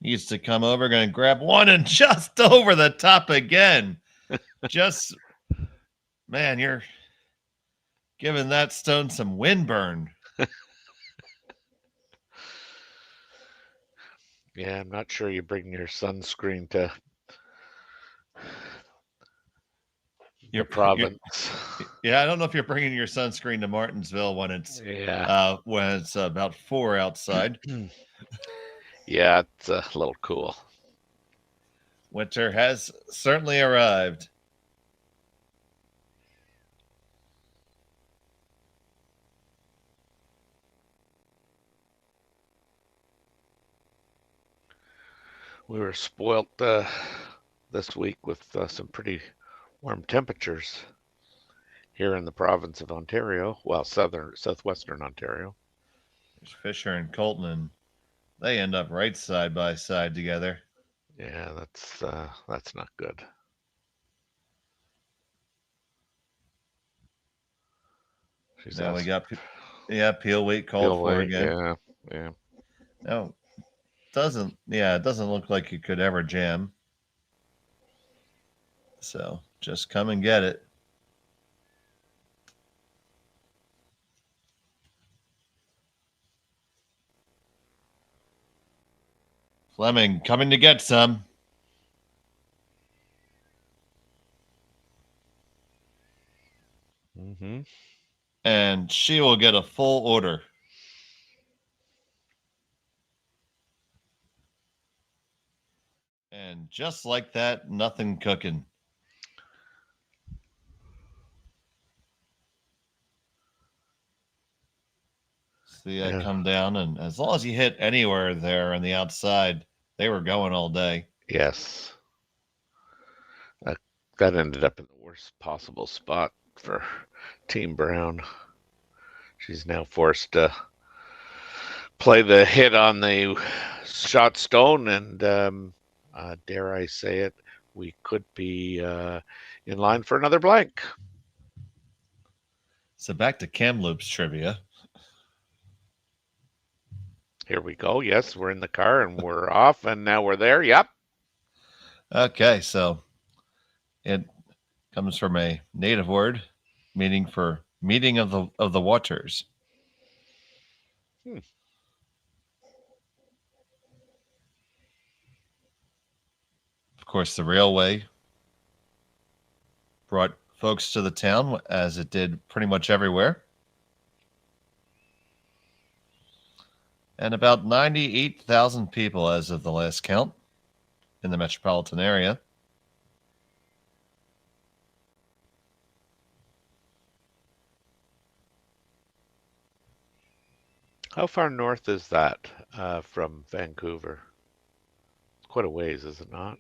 Needs to come over, going to grab one and just over the top again. Just, man, you're giving that stone some windburn. Yeah, I'm not sure you bring your sunscreen to your province. Yeah, I don't know if you're bringing your sunscreen to Martensville when it's about 4 outside. Yeah, it's a little cool. Winter has certainly arrived. We were spoilt this week with some pretty warm temperatures here in the province of Ontario. Well, southwestern Ontario. There's Fisher and Colton, and they end up right side by side together. Yeah, that's not good. Now we got Peel Weight called for again. Yeah. No, it doesn't look like you could ever jam. So just come and get it. Fleming coming to get some. Mm-hmm. And she will get a full order. And just like that, nothing cooking. See that come down, and as long as you hit anywhere there on the outside, they were going all day. Yes. That ended up in the worst possible spot for Team Brown. She's now forced to play the hit on the shot stone, and dare I say it, we could be in line for another blank. So back to Kamloops trivia. Here we go. Yes, we're in the car and we're off, and now we're there. Yep. Okay, so it comes from a native word meaning for meeting of the waters. Hmm. Of course, the railway brought folks to the town, as it did pretty much everywhere. And about 98,000 people as of the last count in the metropolitan area. How far north is that from Vancouver? It's quite a ways, is it not?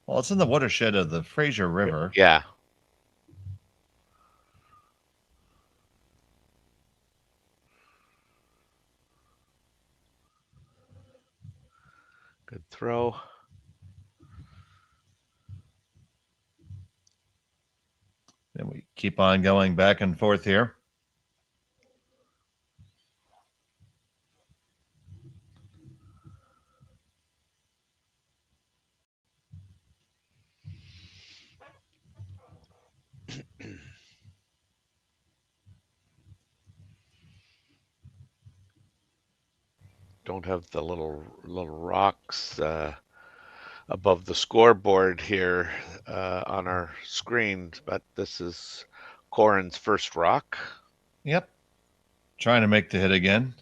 Well, it's in the watershed of the Fraser River. Yeah. Good throw. Then we Keep on going back and forth here. Don't have the little rocks above the scoreboard here on our screen, but this is Corryn's first rock. Yep. Trying to make the hit again.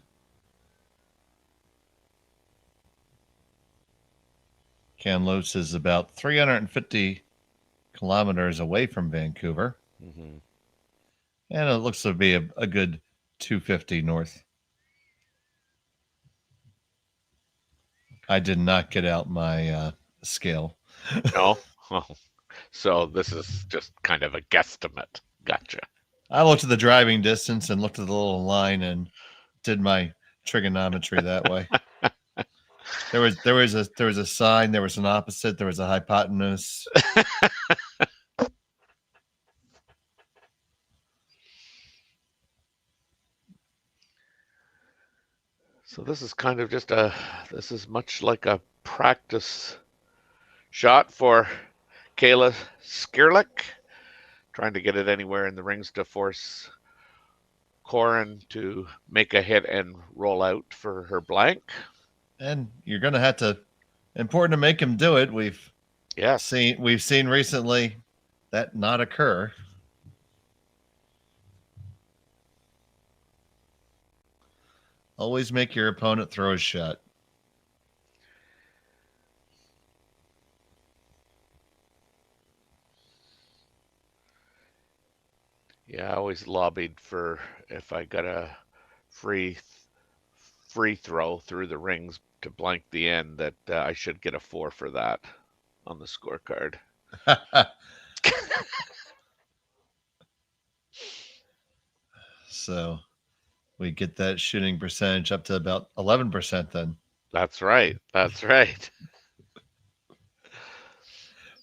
Kamloops is about 350 kilometers away from Vancouver. Mm-hmm. And it looks to be a good 250 north. I did not get out my scale. No? Oh. So this is just kind of a guesstimate. Gotcha. I looked at the driving distance and looked at the little line and did my trigonometry that way. There was a sine, there was an opposite, there was a hypotenuse. So this is kind of just this is much like a practice shot for Kayla Skrlik, trying to get it anywhere in the rings to force Corryn to make a hit and roll out for her blank. And you're going to have to, important to make him do it. We've seen recently that not occur. Always make your opponent throw a shot. Yeah, I always lobbied for if I got a free throw through the rings to blank the end that I should get a 4 for that on the scorecard. So we get that shooting percentage up to about 11% then. That's right. That's right.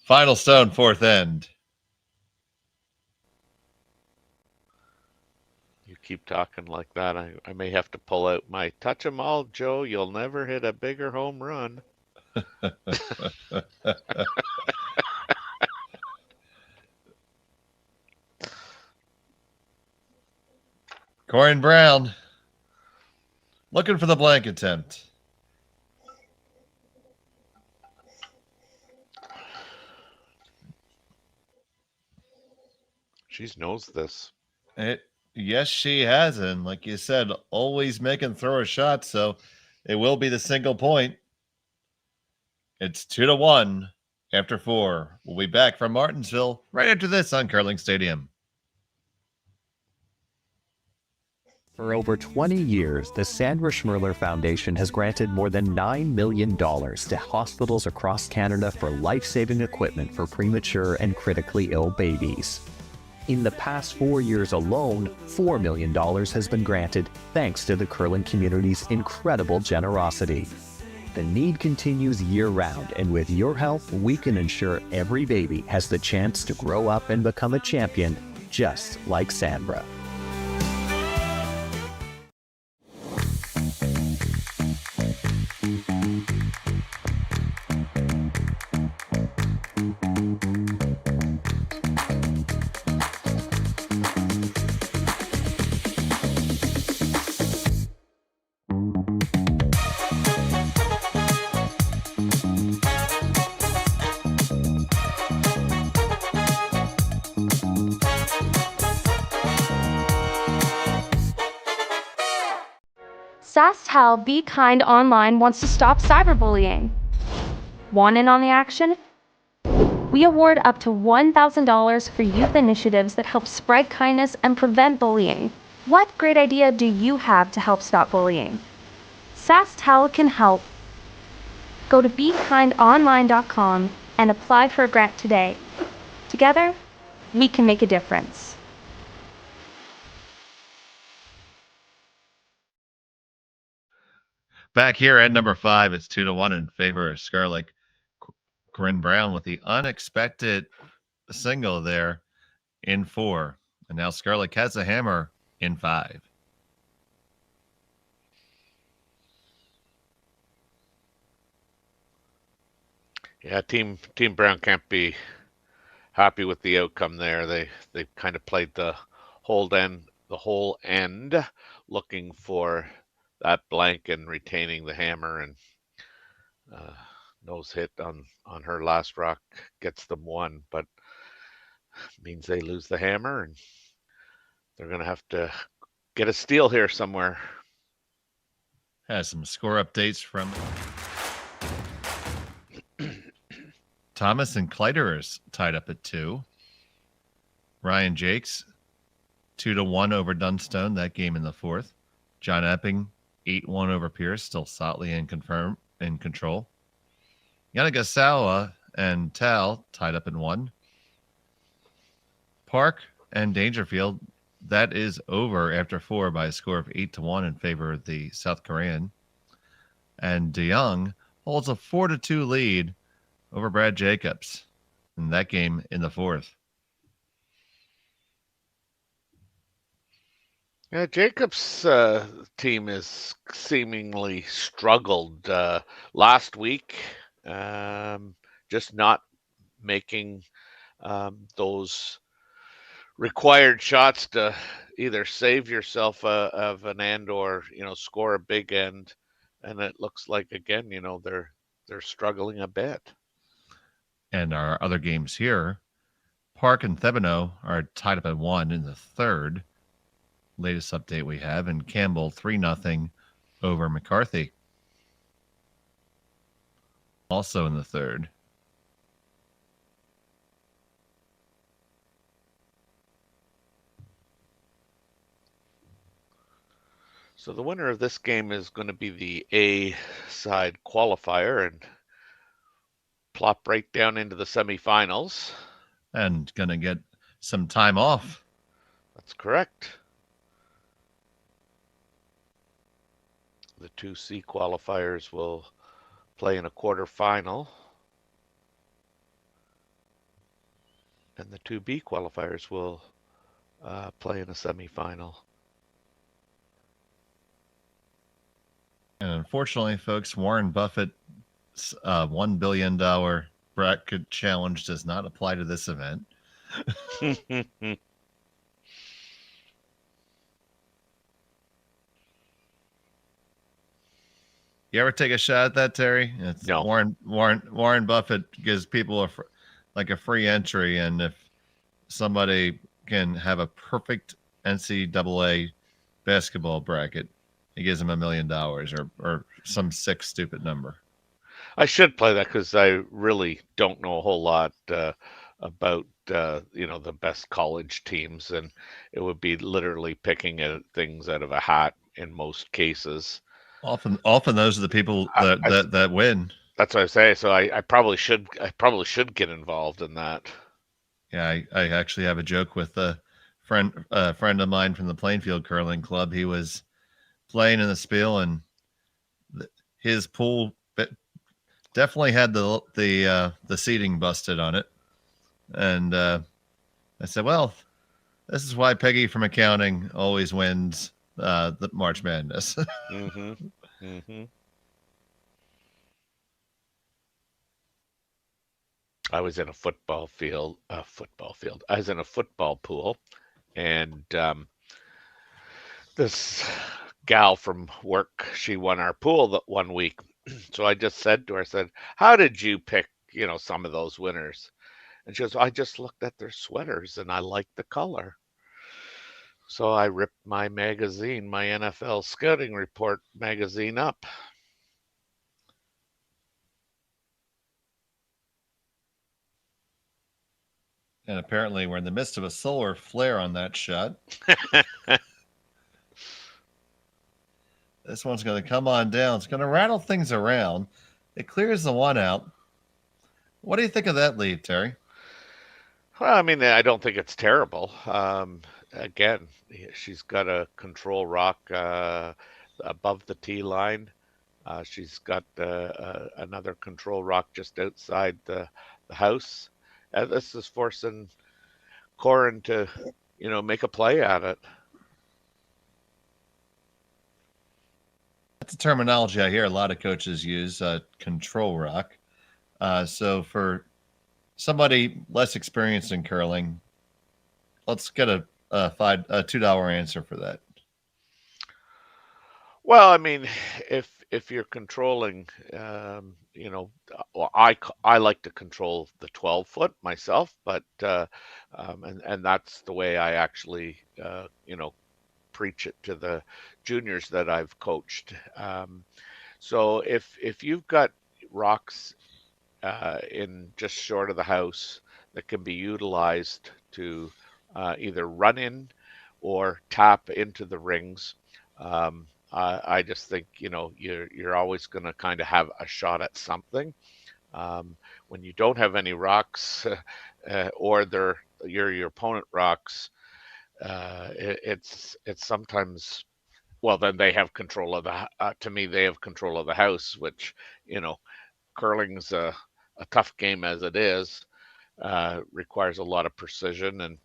Final stone, fourth end. You keep talking like that, I may have to pull out my touch 'em all, Joe. You'll never hit a bigger home run. Corryn Brown looking for the blank attempt. She knows this. Yes, she has. And like you said, always make and throw a shot. So it will be the single point. It's 2-1 after 4. We'll be back from Martensville right after this on Curling Stadium. For over 20 years, the Sandra Schmel Foundation has granted more than $9 million to hospitals across Canada for life-saving equipment for premature and critically ill babies. In the past 4 years alone, $4 million has been granted thanks to the curling community's incredible generosity. The need continues year-round, and with your help, we can ensure every baby has the chance to grow up and become a champion, just like Sandra. SaskTel Be Kind Online wants to stop cyberbullying. Want in on the action? We award up to $1,000 for youth initiatives that help spread kindness and prevent bullying. What great idea do you have to help stop bullying? SaskTel can help. Go to BeKindOnline.com and apply for a grant today. Together, we can make a difference. Back here at number 5, it's 2-1 in favor of Skrlik. Corryn Brown with the unexpected single there in 4. And now Skrlik has a hammer in 5. Yeah, Team Brown can't be happy with the outcome there. They kind of played the whole end, looking for that blank and retaining the hammer, and nose hit on her last rock gets them 1, but means they lose the hammer, and they're going to have to get a steal here somewhere. Has some score updates from Thomas and Clyderers tied up at 2. Ryan Jakes 2-1 over Dunstone, that game in the 4th. John Epping 8-1 over Pierce, still solidly in control. Yanagasawa and Tal tied up in 1. Park and Dangerfield, that is over after 4 by a score of 8-1 in favor of the South Korean. And DeYoung holds a 4-2 lead over Brad Jacobs in that game in the 4th. Yeah, Jacobs' team has seemingly struggled last week, just not making those required shots to either save yourself of an end or score a big end, and it looks like again they're struggling a bit. And our other games here, Park and Thebano are tied up at 1 in the 3rd. Latest update we have, and Campbell 3-0 over McCarthy. Also in the 3rd. So the winner of this game is going to be the A side qualifier and plop right down into the semifinals. And going to get some time off. That's correct. The 2C qualifiers will play in a quarterfinal. And the 2B qualifiers will play in a semifinal. And unfortunately, folks, Warren Buffett's $1 billion bracket challenge does not apply to this event. You ever take a shot at that, Terry? It's no. Warren Buffett gives people a free entry, and if somebody can have a perfect NCAA basketball bracket, he gives them $1 million or some sick stupid number. I should play that because I really don't know a whole lot about the best college teams, and it would be literally picking things out of a hat in most cases. Often those are the people that win. That's what I say. So I probably should get involved in that. Yeah, I actually have a joke with a friend of mine from the Plainfield Curling Club. He was playing in the Spiel, and his pool definitely had the seating busted on it. And I said, well, this is why Peggy from accounting always wins the March Madness. Mm-hmm. Mm-hmm. I was in a football field. I was in a football pool, and this gal from work, she won our pool that 1 week. So I just said to her, I said, how did you pick, some of those winners? And she goes, I just looked at their sweaters and I liked the color. So I ripped my magazine, my NFL Scouting Report magazine up. And apparently we're in the midst of a solar flare on that shot. This one's going to come on down. It's going to rattle things around. It clears the one out. What do you think of that lead, Terry? Well, I mean, I don't think it's terrible. Again, she's got a control rock above the tee line. She's got another control rock just outside the house. This is forcing Corryn to make a play at it. That's a terminology I hear a lot of coaches use, control rock. So for somebody less experienced in curling, let's get a $2 answer for that. Well, I mean, if you're controlling, well, I like to control the 12-foot myself, but and that's the way I actually preach it to the juniors that I've coached. So if you've got rocks in just short of the house that can be utilized to either run in or tap into the rings. I just think you're always going to kind of have a shot at something. When you don't have any rocks, or your opponent rocks, it's sometimes, well, then they have control of the. To me, they have control of the house, which curling's a tough game as it is. Requires a lot of precision, and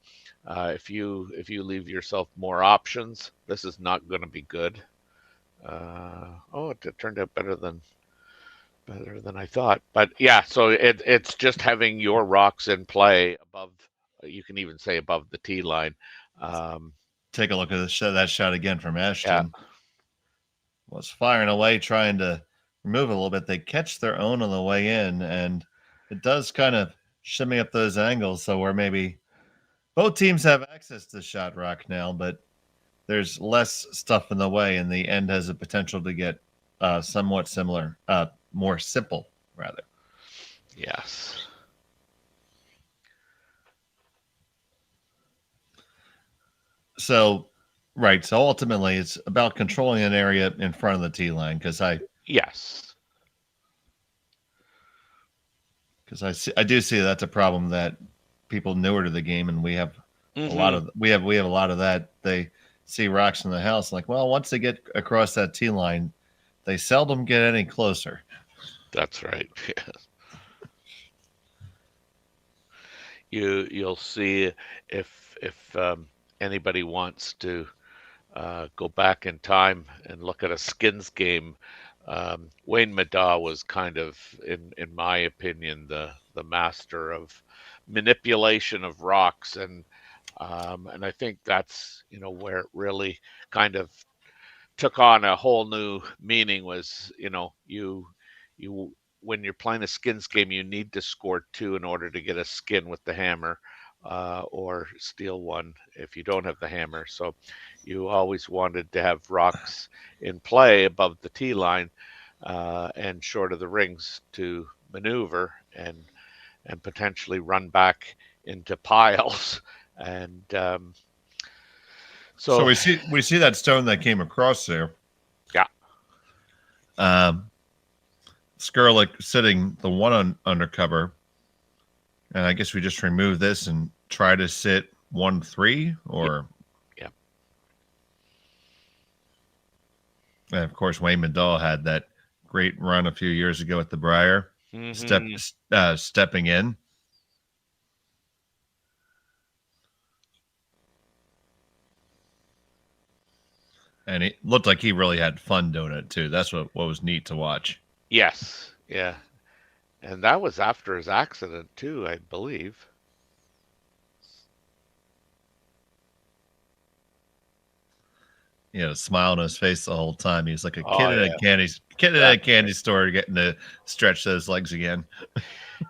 if you leave yourself more options, this is not going to be good. It turned out better than I thought. But yeah, so it's just having your rocks in play above. You can even say above the tee line. Take a look at that shot again from Ashton. Yeah. Was firing away, trying to remove a little bit. They catch their own on the way in, and it does kind of shimmy up those angles. So where maybe both teams have access to shot rock now, but there's less stuff in the way, and the end has a potential to get somewhat similar, more simple, rather. Yes. So, right. So ultimately, it's about controlling an area in front of the tee line, because yes, because I do see that's a problem that people newer to the game, and we have a lot of we have a lot of that. They see rocks in the house, like, well, once they get across that tee line, they seldom get any closer. That's right. You'll see if anybody wants to go back in time and look at a skins game. Wayne Madaw was kind of, in my opinion, the master of manipulation of rocks, and I think that's where it really kind of took on a whole new meaning. Was you when you're playing a skins game, you need to score 2 in order to get a skin with the hammer, or steal 1 if you don't have the hammer. So you always wanted to have rocks in play above the tee line, and short of the rings to maneuver and potentially run back into piles. And so we see that stone that came across there. Yeah. Skrlik sitting the one undercover, and I guess we just remove this and try to sit 1-3, or yeah. And of course, Wayne Madaw had that great run a few years ago at the Briar, stepping in. And it looked like he really had fun doing it too. That's what was neat to watch. Yes, yeah. And that was after his accident too, I believe. He had a smile on his face the whole time. He was like a kid in a candy store getting to stretch those legs again.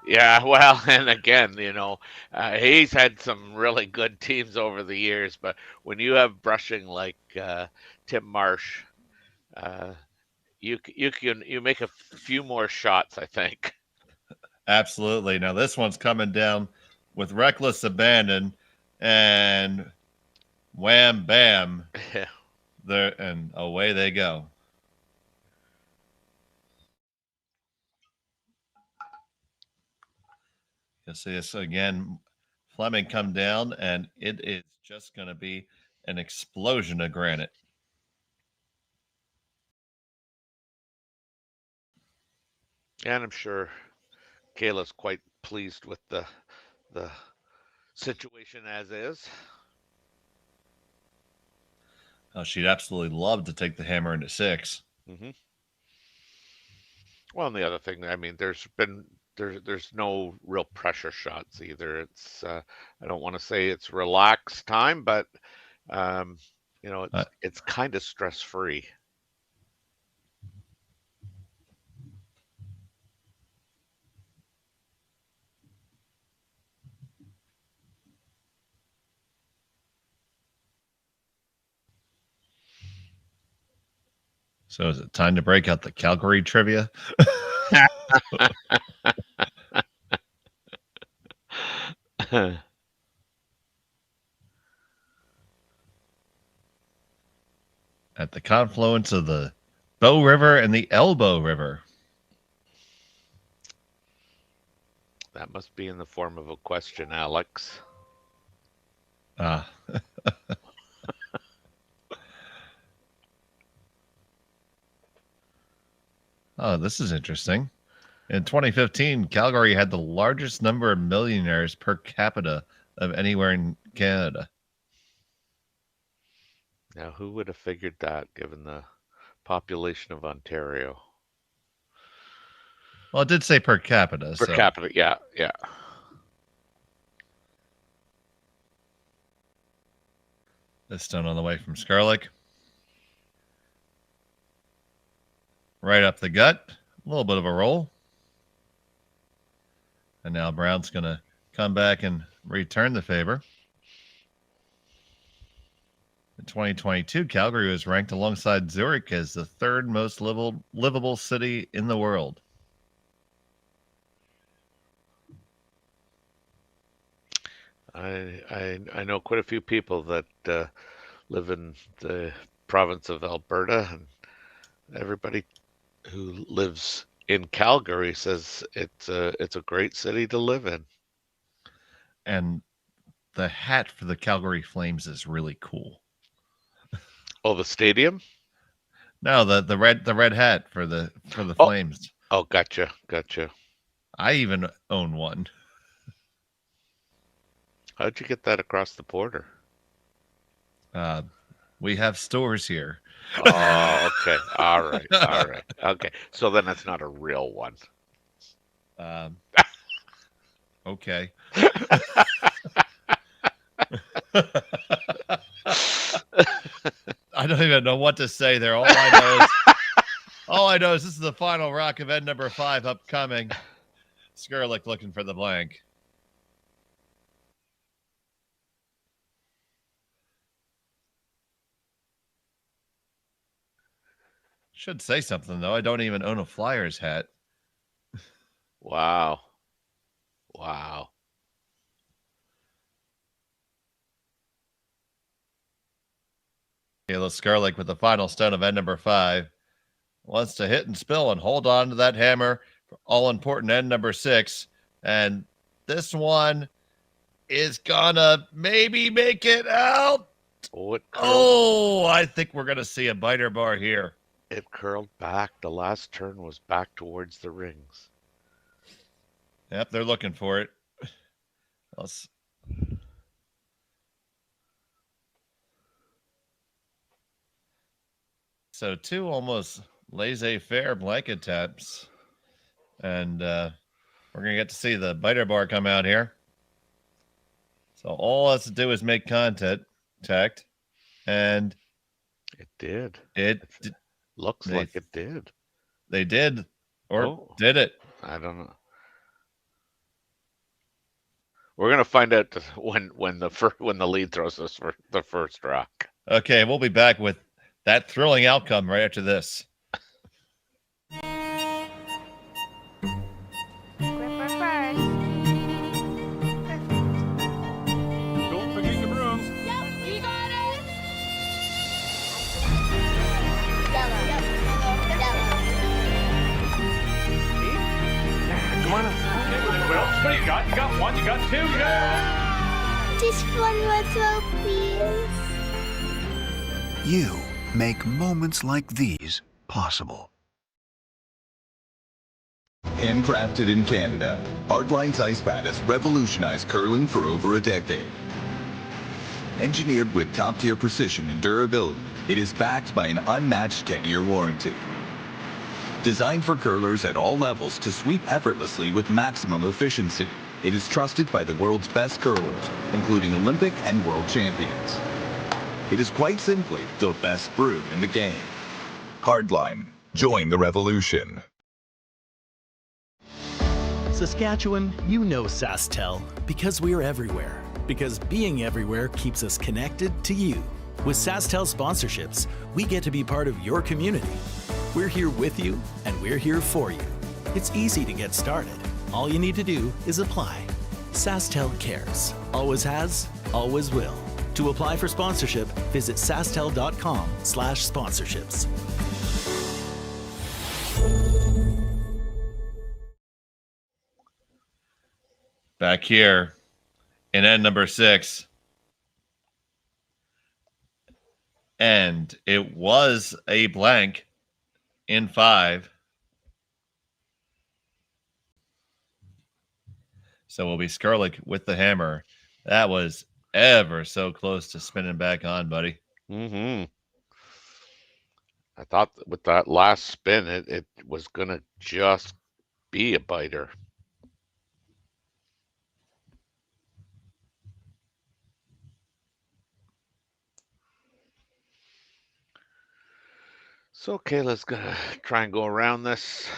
Yeah, well, and again, he's had some really good teams over the years, but when you have brushing like Tim Marsh, you make a few more shots, I think. Absolutely. Now this one's coming down with reckless abandon, and wham bam, there, and away they go. You'll see this again. Fleming come down, and it is just going to be an explosion of granite. And I'm sure Kayla's quite pleased with the situation as is. Oh, she'd absolutely love to take the hammer into 6. Mm-hmm. Well, and the other thing, I mean, there's no real pressure shots either. It's I don't want to say it's relaxed time, but you know, it's kind of stress free. So is it time to break out the Calgary trivia? At the confluence of the Bow River and the Elbow River. That must be in the form of a question, Alex. Ah. Oh, this is interesting. In 2015, Calgary had the largest number of millionaires per capita of anywhere in Canada. Now, who would have figured that, given the population of Ontario? Well, it did say per capita. Per capita, yeah. This stone on the way from Skrlik. Right up the gut. A little bit of a roll. And now Brown's going to come back and return the favor. In 2022, Calgary was ranked alongside Zurich as the third most livable city in the world. I know quite a few people that live in the province of Alberta, and everybody who lives in Calgary says it's a great city to live in. And the hat for the Calgary Flames is really cool. Oh, the stadium? No, the red hat for the Flames. Oh, gotcha. I even own one. How'd you get that across the border? We have stores here. Oh, okay. All right. Okay. So then it's not a real one. Okay. I don't even know what to say there. All I know is this is the final rock event number 5 upcoming. Skrlik looking for the blank. Should say something, though. I don't even own a Flyers hat. Wow. Kayla Skrlik with the final stone of end number 5. Wants to hit and spill and hold on to that hammer for all-important end number 6. And this one is gonna maybe make it out. Oh, I think we're gonna see a biter bar here. It curled back. The last turn was back towards the rings. Yep, they're looking for it. So 2 almost laissez-faire blanket taps. And we're going to get to see the biter bar come out here. So all it has to do is make contact. And it did. Looks like it did. They did. Or did it? I don't know. We're gonna find out when the lead throws us for the first rock. Okay, we'll be back with that thrilling outcome right after this. Don't forget your brooms. Yep, we got it. Come on up. Well, what do you got? You got 1, you got 2, yeah! Just one more throw, please. You make moments like these possible. Handcrafted in Canada, Hardline's ice bat has revolutionized curling for over a decade. Engineered with top-tier precision and durability, it is backed by an unmatched 10-year warranty. Designed for curlers at all levels to sweep effortlessly with maximum efficiency, it is trusted by the world's best curlers, including Olympic and world champions. It is quite simply the best brew in the game. Hardline. Join the revolution. Saskatchewan, you know SaskTel because we're everywhere. Because being everywhere keeps us connected to you. With SaskTel sponsorships, we get to be part of your community. We're here with you, and we're here for you. It's easy to get started. All you need to do is apply. SaskTel cares. Always has, always will. To apply for sponsorship, visit sastel.com/sponsorships. Back here in end number 6. And it was a blank in 5. So we'll be Skrlik with the hammer. That was ever so close to spinning back on, buddy. Mm-hmm. I thought with that last spin, it was going to just be a biter. So Kayla's going to try and go around this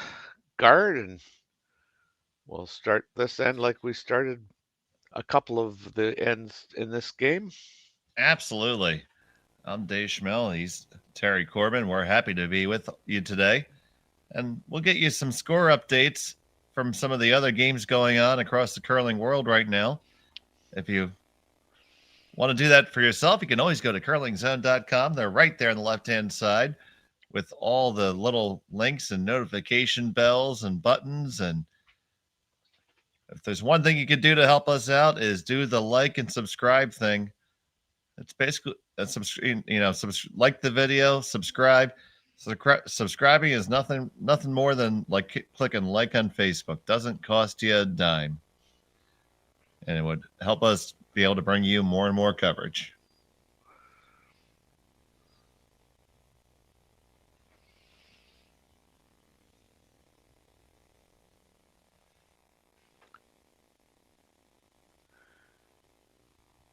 guard, and we'll start this end like we started a couple of the ends in this game. Absolutely. I'm Dave Schmel. He's Terry Corbin. We're happy to be with you today. And we'll get you some score updates from some of the other games going on across the curling world right now. If you want to do that for yourself, you can always go to curlingzone.com. They're right there on the left-hand side with all the little links and notification bells and buttons. And if there's one thing you could do to help us out is do the like and subscribe thing. It's basically like the video, subscribe. Subscribing is nothing more than like clicking like on Facebook. Doesn't cost you a dime, and it would help us be able to bring you more and more coverage.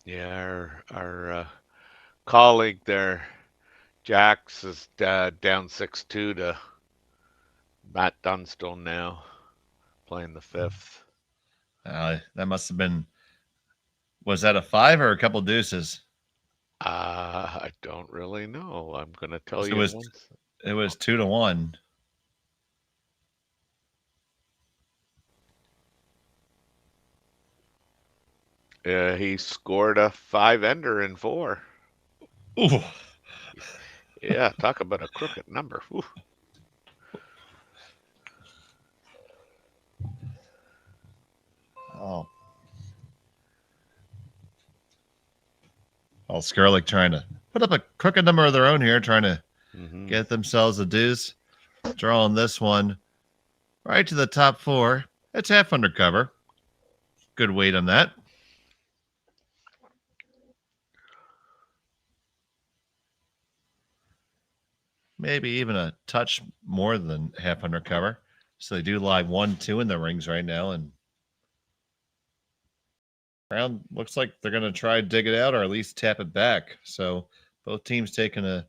Yeah, our colleague there, Jax, is down 6-2 to Matt Dunstone now, playing the 5th. That must have been, was that a 5 or a couple deuces? I don't really know. I'm going to tell you. It was 2-1. He scored a 5-ender in 4. Ooh. Yeah, talk about a crooked number. Ooh. Oh. Well, Skrlik trying to put up a crooked number of their own here, trying to get themselves a deuce. Drawing this one right to the top 4. It's half undercover. Good weight on that. Maybe even a touch more than half undercover. So they do lie 1-2 in the rings right now. And Brown looks like they're going to try to dig it out or at least tap it back. So both teams taking a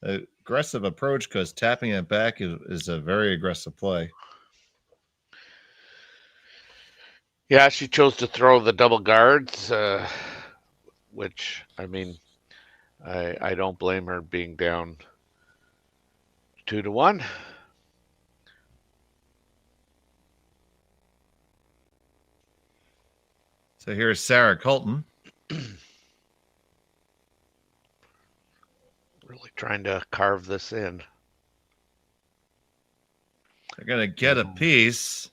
aggressive approach because tapping it back is a very aggressive play. Yeah, she chose to throw the double guards, which, I mean, I don't blame her being down 2-1. So here's Sarah Colton. Really trying to carve this in. They're going to get a piece.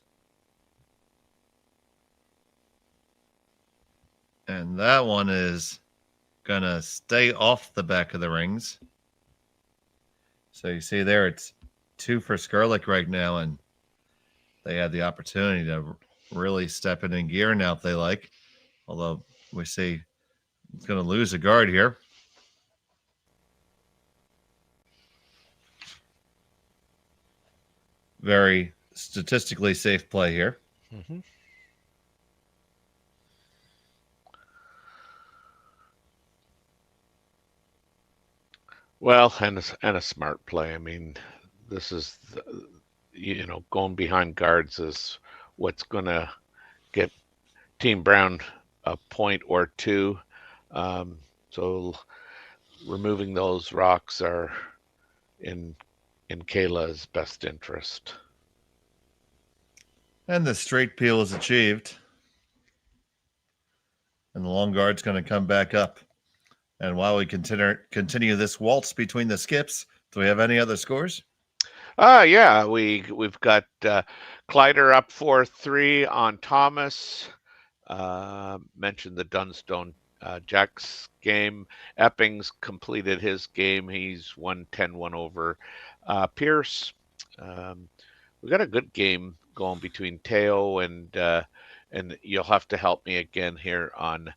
And that one is going to stay off the back of the rings. So you see there, it's 2 for Skrlik right now, and they had the opportunity to really step in gear now if they like. Although we see He's going to lose a guard here. Very statistically safe play here. Mm-hmm. Well, and a smart play. I mean, this is, going behind guards is what's going to get Team Brown a point or two. So removing those rocks are in Kayla's best interest. And the straight peel is achieved. And the long guard's going to come back up. And while we continue this waltz between the skips, do we have any other scores? Yeah, we've got Kleider up 4-3 on Thomas. Mentioned the Dunstone Jack's game. Eppings completed his game. He's 1-10-1 over Pierce. We got a good game going between Teo and you'll have to help me again here on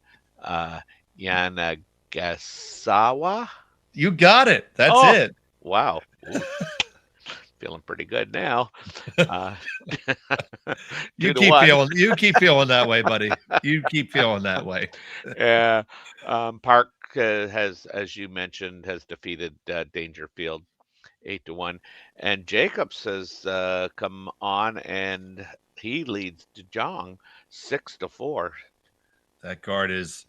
Yanagasawa. You got it. That's it. Wow. Feeling pretty good now. You keep feeling that way, buddy. You keep feeling that way. Yeah. Park has, as you mentioned, has defeated Dangerfield 8-1, and Jacobs has come on and he leads DeJong 6-4. That guard is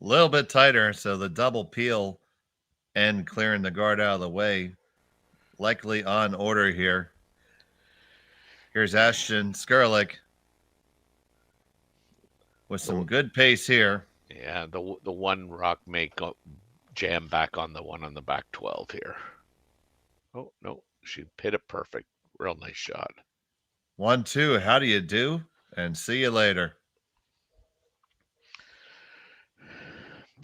a little bit tighter, so the double peel and clearing the guard out of the way likely on order here. Here's Ashton Skrlik with some good pace here. Yeah, the one rock may go jam back on the one on the back 12 here. Oh, no, she hit it perfect. Real nice shot. 1-2, how do you do? And see you later.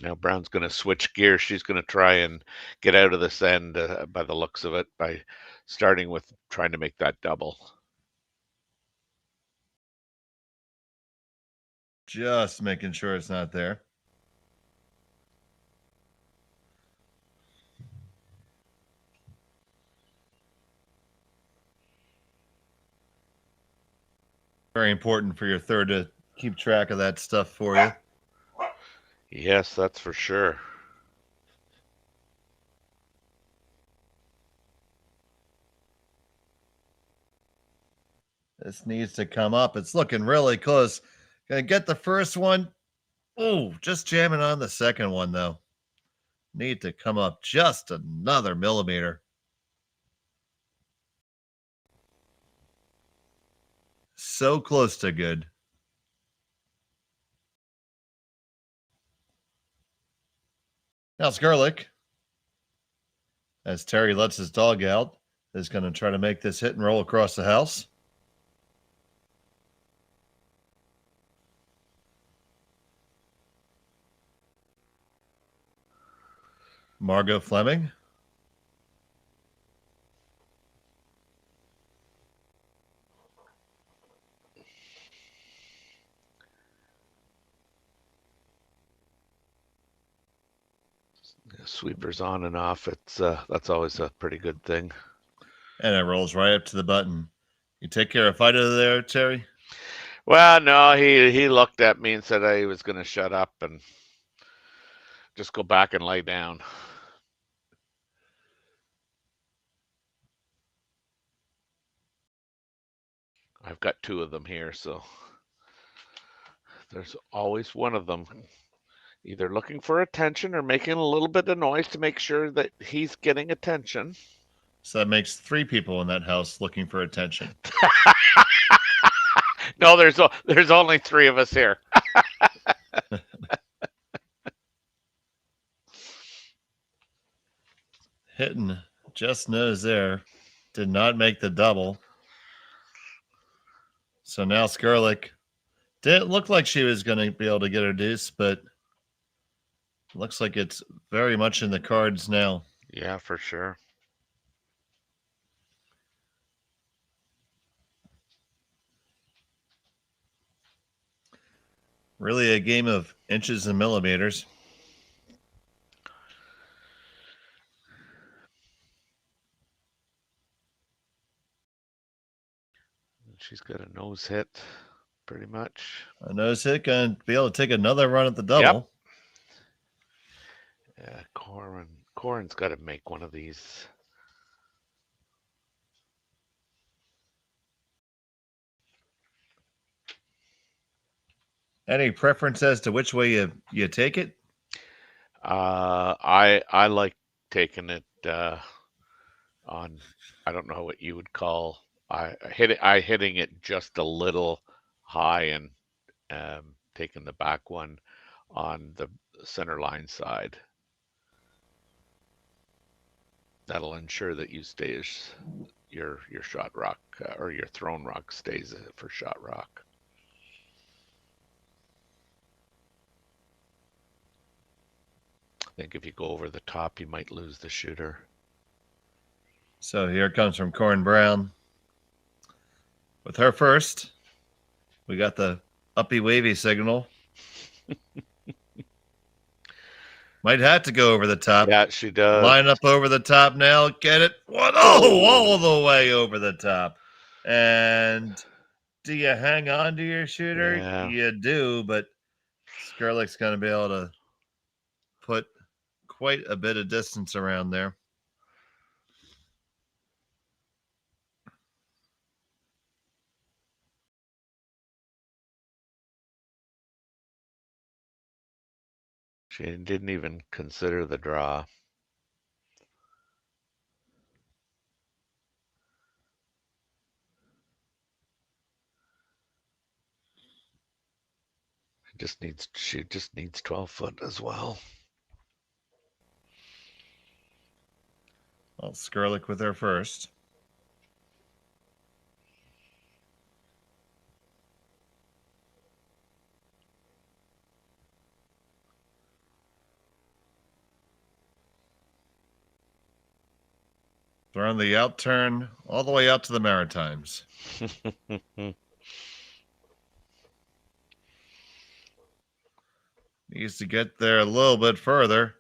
Now Brown's going to switch gears. She's going to try and get out of this end by the looks of it by starting with trying to make that double. Just making sure it's not there. Very important for your third to keep track of that stuff for you. Yes, that's for sure. This needs to come up. It's looking really close. Gonna get the first one. Oh, just jamming on the second one, though. Need to come up just another millimeter. So close to good. Now Skrlik, as Terry lets his dog out, is going to try to make this hit and roll across the house. Margot Fleming. Sweepers on and off. It's that's always a pretty good thing. And it rolls right up to the button. You take care of Fido there, Terry? Well, no, he looked at me and said he was going to shut up and just go back and lay down. I've got two of them here, so there's always one of them either looking for attention or making a little bit of noise to make sure that he's getting attention. So that makes three people in that house looking for attention. No, there's only three of us here. Hitting just nose there. Did not make the double. So now Skrlik didn't look like she was going to be able to get her deuce, but looks like it's very much in the cards now. Yeah, for sure. Really a game of inches and millimeters. she's got a nose hit, pretty much. A nose hit, going to be able to take another run at the double. Yep. Yeah, Corryn's got to make one of these. Any preference as to which way you take it? I like taking it on. I don't know what you would call. Hitting it just a little high and taking the back one on the center line side. That'll ensure that you stays your shot rock or your thrown rock stays for shot rock. I think if you go over the top, you might lose the shooter. So here it comes from Corryn Brown. With her first, we got the uppy wavy signal. Might have to go over the top. Yeah, she does. Line up over the top now. Get it? What? Oh, all the way over the top. And do you hang on to your shooter? Yeah. You do, but Skrlik's going to be able to put quite a bit of distance around there. She didn't even consider the draw. She just needs 12 foot as well. Well, Skrlik with her first. Throwing the out turn all the way out to the Maritimes. Needs to get there a little bit further.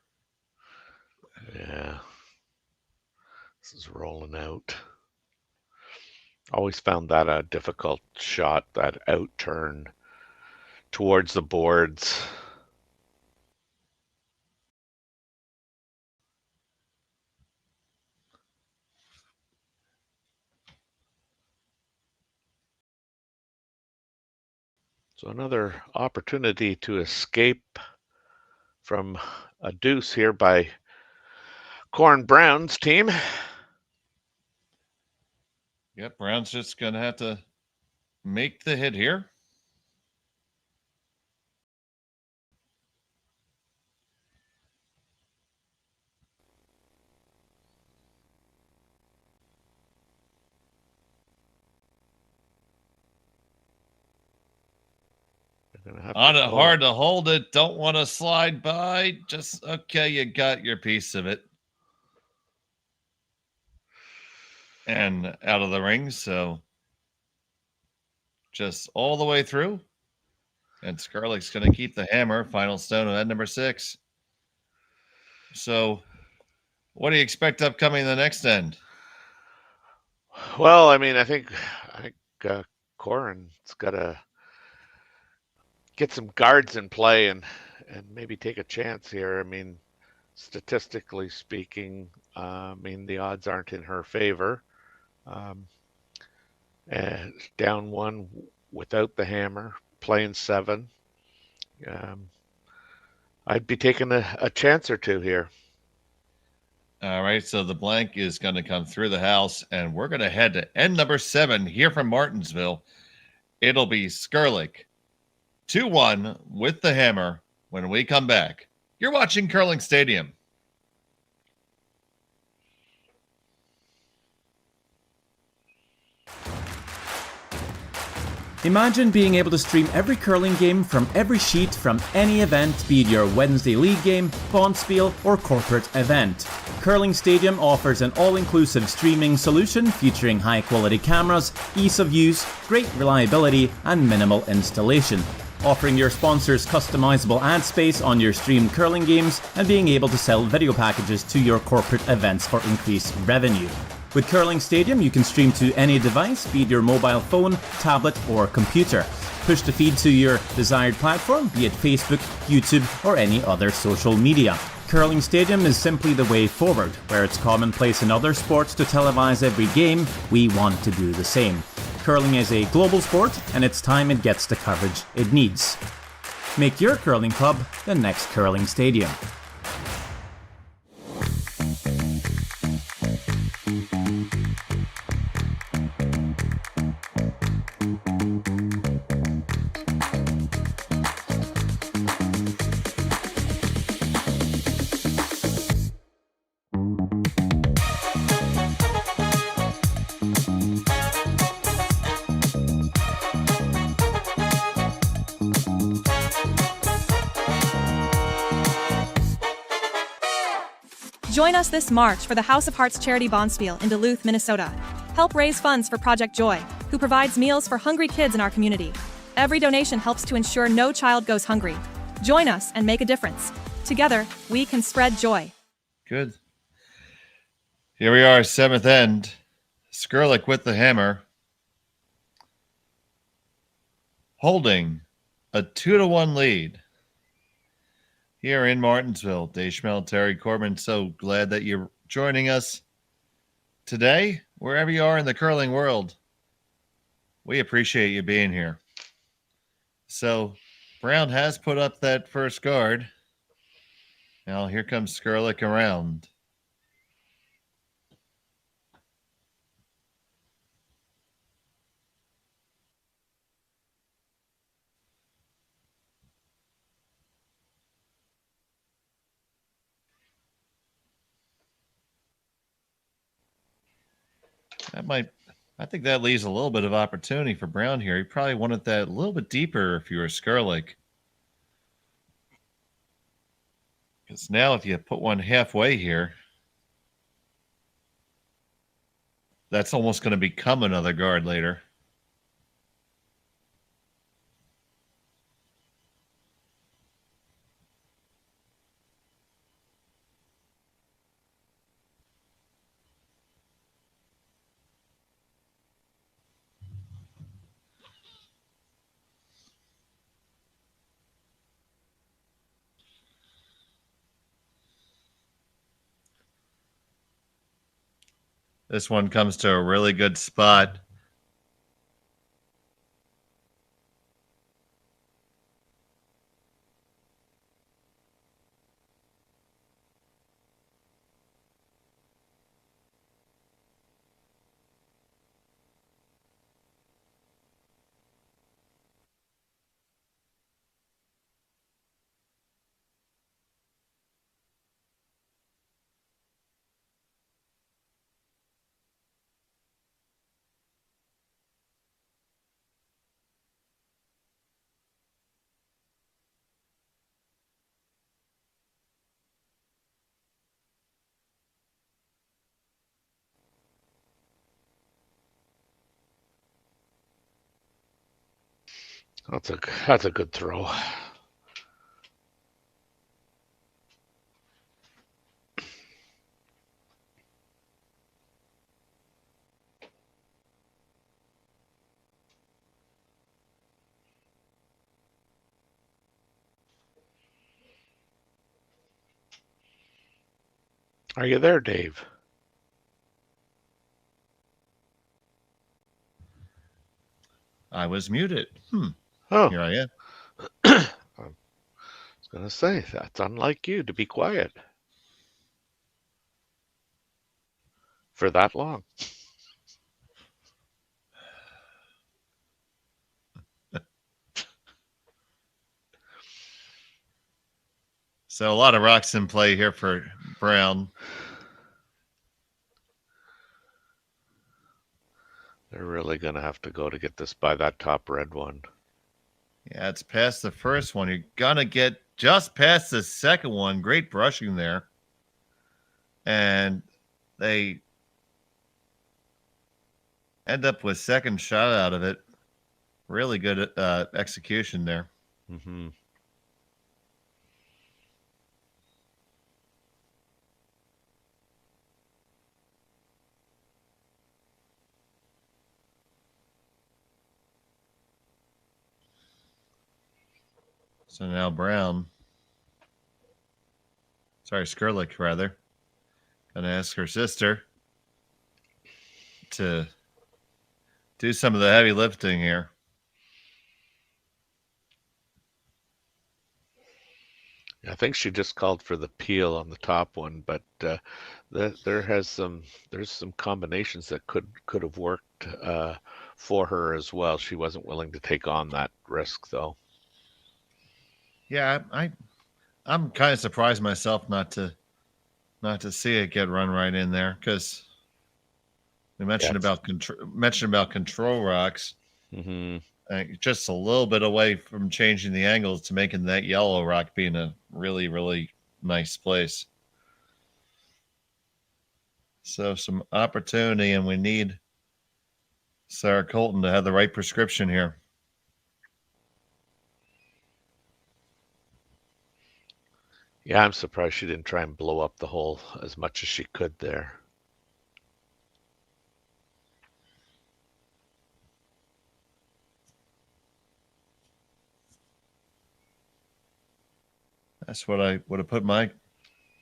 Yeah. This is rolling out. Always found that a difficult shot, that out turn towards the boards. So another opportunity to escape from a deuce here by Corryn Brown's team. Yep, Brown's just going to have to make the hit here. On it, hard to hold it. Don't want to slide by. Just, okay, you got your piece of it. And out of the ring, so just all the way through. And Skrlik's going to keep the hammer. Final stone at number 6. So what do you expect upcoming in the next end? Well, I mean, I think Corryn's got to get some guards in play and maybe take a chance here. I mean, statistically speaking, the odds aren't in her favor. And down 1 without the hammer, playing 7. I'd be taking a chance or two here. All right, so the blank is going to come through the house, and we're going to head to end number 7 here from Martensville. It'll be Skrlik 2-1 with the hammer when we come back. You're watching Curling Stadium. Imagine being able to stream every curling game from every sheet from any event, be it your Wednesday league game, bonspiel, or corporate event. Curling Stadium offers an all-inclusive streaming solution featuring high-quality cameras, ease of use, great reliability, and minimal installation. Offering your sponsors customizable ad space on your streamed curling games and being able to sell video packages to your corporate events for increased revenue. With Curling Stadium, you can stream to any device, be it your mobile phone, tablet, or computer. Push the feed to your desired platform, be it Facebook, YouTube, or any other social media. Curling Stadium is simply the way forward. Where it's commonplace in other sports to televise every game, we want to do the same. Curling is a global sport, and it's time it gets the coverage it needs. Make your curling club the next Curling Stadium. Join us this March for the House of Hearts Charity Bonspiel in Duluth, Minnesota. Help raise funds for Project Joy, who provides meals for hungry kids in our community. Every donation helps to ensure no child goes hungry. Join us and make a difference. Together, we can spread joy. Good. Here we are, 7th end. Skrlik with the hammer. Holding a 2-1 lead. Here in Martensville, Dave Schmel, Terry, Corbin, so glad that you're joining us today, wherever you are in the curling world. We appreciate you being here. So, Brown has put up that first guard. Now, here comes Skrlik around. I think that leaves a little bit of opportunity for Brown here. He probably wanted that a little bit deeper if you were Skrlik. Because now if you put one halfway here, that's almost going to become another guard later. This one comes to a really good spot. That's a good throw. Are you there, Dave? I was muted. Oh. Here I am. I was going to say, that's unlike you to be quiet for that long. So a lot of rocks in play here for Brown. They're really going to have to go to get this by that top red one. Yeah, it's past the first one. You're going to get just past the second one. Great brushing there. And they end up with second shot out of it. Really good execution there. Mm-hmm. So now Brown, Skrlik rather, gonna ask her sister to do some of the heavy lifting here. I think she just called for the peel on the top one, but there's some combinations that could have worked for her as well. She wasn't willing to take on that risk, though. Yeah, I'm kind of surprised myself not to see it get run right in there, because we mentioned about control rocks. Mm-hmm. Just a little bit away from changing the angles to making that yellow rock being a really, really nice place. So some opportunity, and we need Sarah Colton to have the right prescription here. Yeah, I'm surprised she didn't try and blow up the hole as much as she could there. That's what I would have put my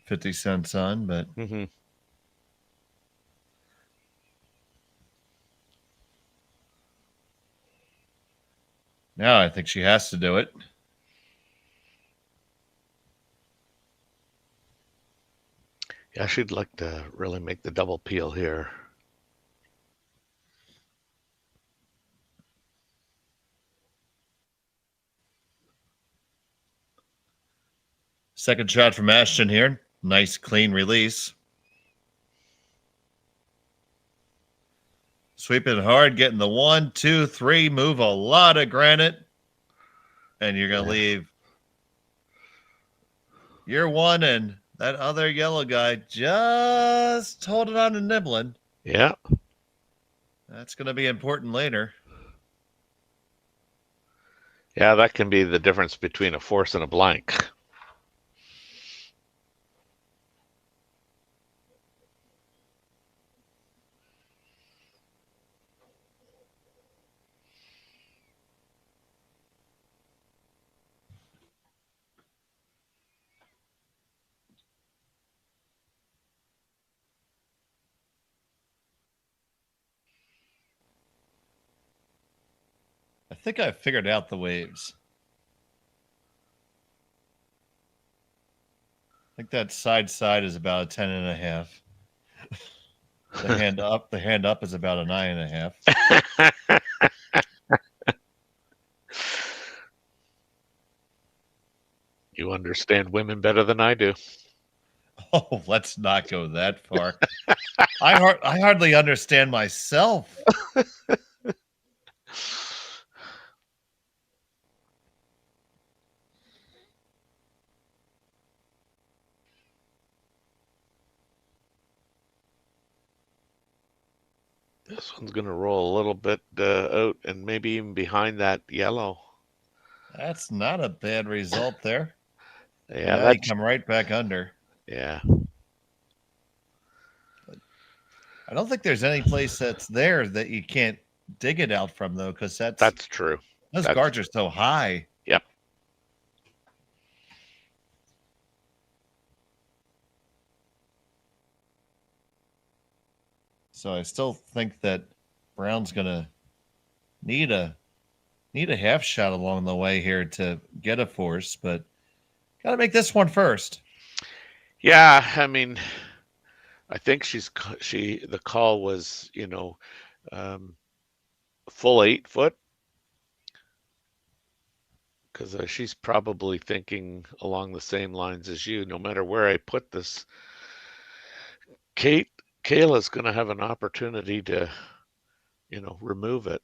50 cents on, but now I think she has to do it. Yeah, she'd like to really make the double peel here. Second shot from Ashton here. Nice clean release. Sweeping hard, getting the 1, 2, 3, move a lot of granite. And you're going to leave your one and that other yellow guy just holding on and nibbling. Yeah. That's going to be important later. Yeah, that can be the difference between a force and a blank. I think I figured out the waves. I think that side is about a 10.5. The hand up is about a 9.5. You understand women better than I do. Oh, let's not go that far. I hardly understand myself. This one's going to roll a little bit out and maybe even behind that yellow. That's not a bad result there. Yeah, they come right back under. Yeah. I don't think there's any place that's there that you can't dig it out from, though, because that's true. Those guards are so high. Yep. So I still think that Brown's gonna need a half shot along the way here to get a force, but got to make this one first. Yeah, I mean, I think the call was, full 8 foot, because she's probably thinking along the same lines as you. No matter where I put this, Kayla's going to have an opportunity to, remove it.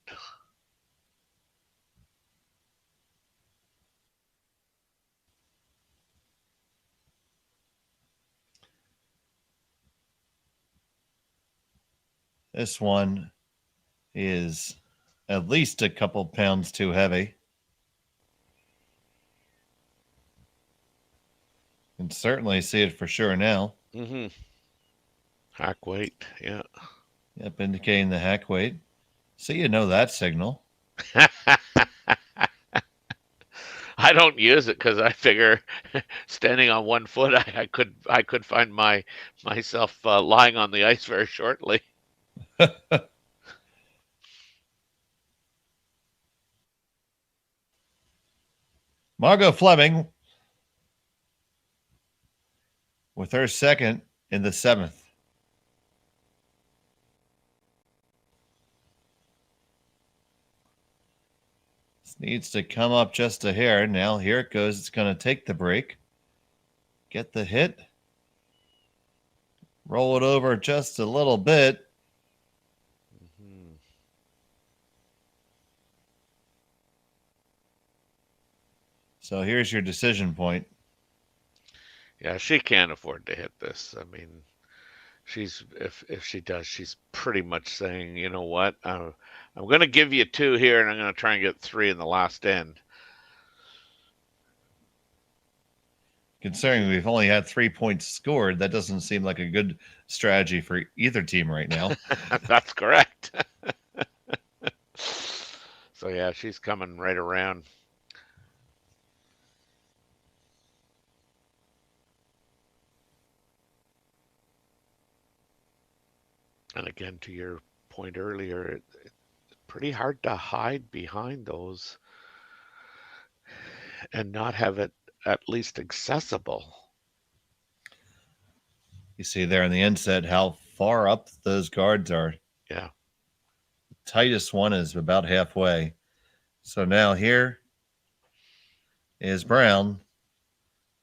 This one is at least a couple pounds too heavy. Can certainly see it for sure now. Mm-hmm. Hack weight, yeah. Yep, indicating the hack weight. So you know that signal. I don't use it because I figure standing on one foot, I could find myself lying on the ice very shortly. Margot Fleming with her second in the 7th. This needs to come up just a hair. Now here it goes. It's going to take the break. Get the hit. Roll it over just a little bit. So here's your decision point. Yeah, she can't afford to hit this. I mean, if she does, she's pretty much saying, you know what, I'm going to give you 2 here, and I'm going to try and get 3 in the last end. Considering we've only had 3 points scored, that doesn't seem like a good strategy for either team right now. That's correct. So yeah, she's coming right around. And again, to your point earlier, it's pretty hard to hide behind those and not have it at least accessible. You see there in the inset how far up those guards are. Yeah. The tightest one is about halfway. So now here is Brown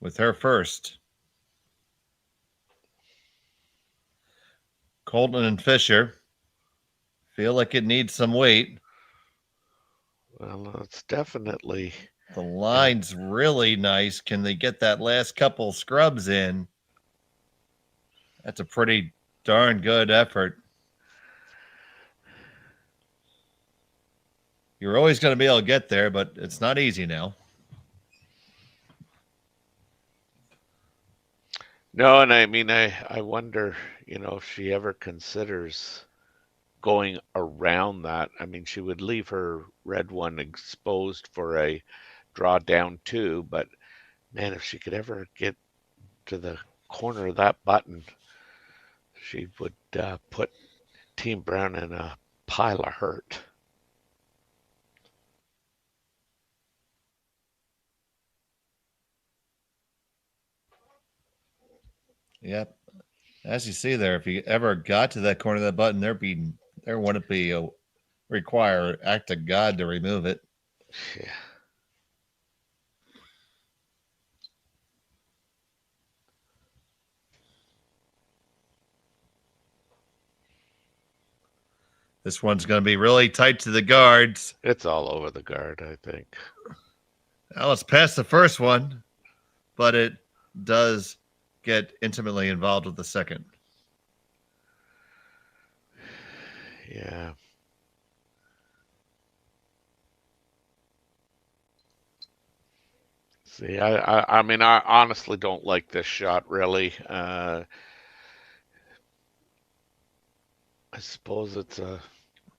with her first. Colton and Fisher feel like it needs some weight. Well, it's definitely... The line's really nice. Can they get that last couple scrubs in? That's a pretty darn good effort. You're always going to be able to get there, but it's not easy now. No, and I mean, I wonder, if she ever considers going around that. I mean, she would leave her red one exposed for a draw down 2, but man, if she could ever get to the corner of that button, she would put Team Brown in a pile of hurt. Yep. As you see there, if you ever got to that corner of that button, there wouldn't be a require act of God to remove it. Yeah. This one's going to be really tight to the guards. It's all over the guard, I think. Well, it's past the first one, but it does get intimately involved with the second. Yeah. See, I mean, I honestly don't like this shot, really. I suppose it's a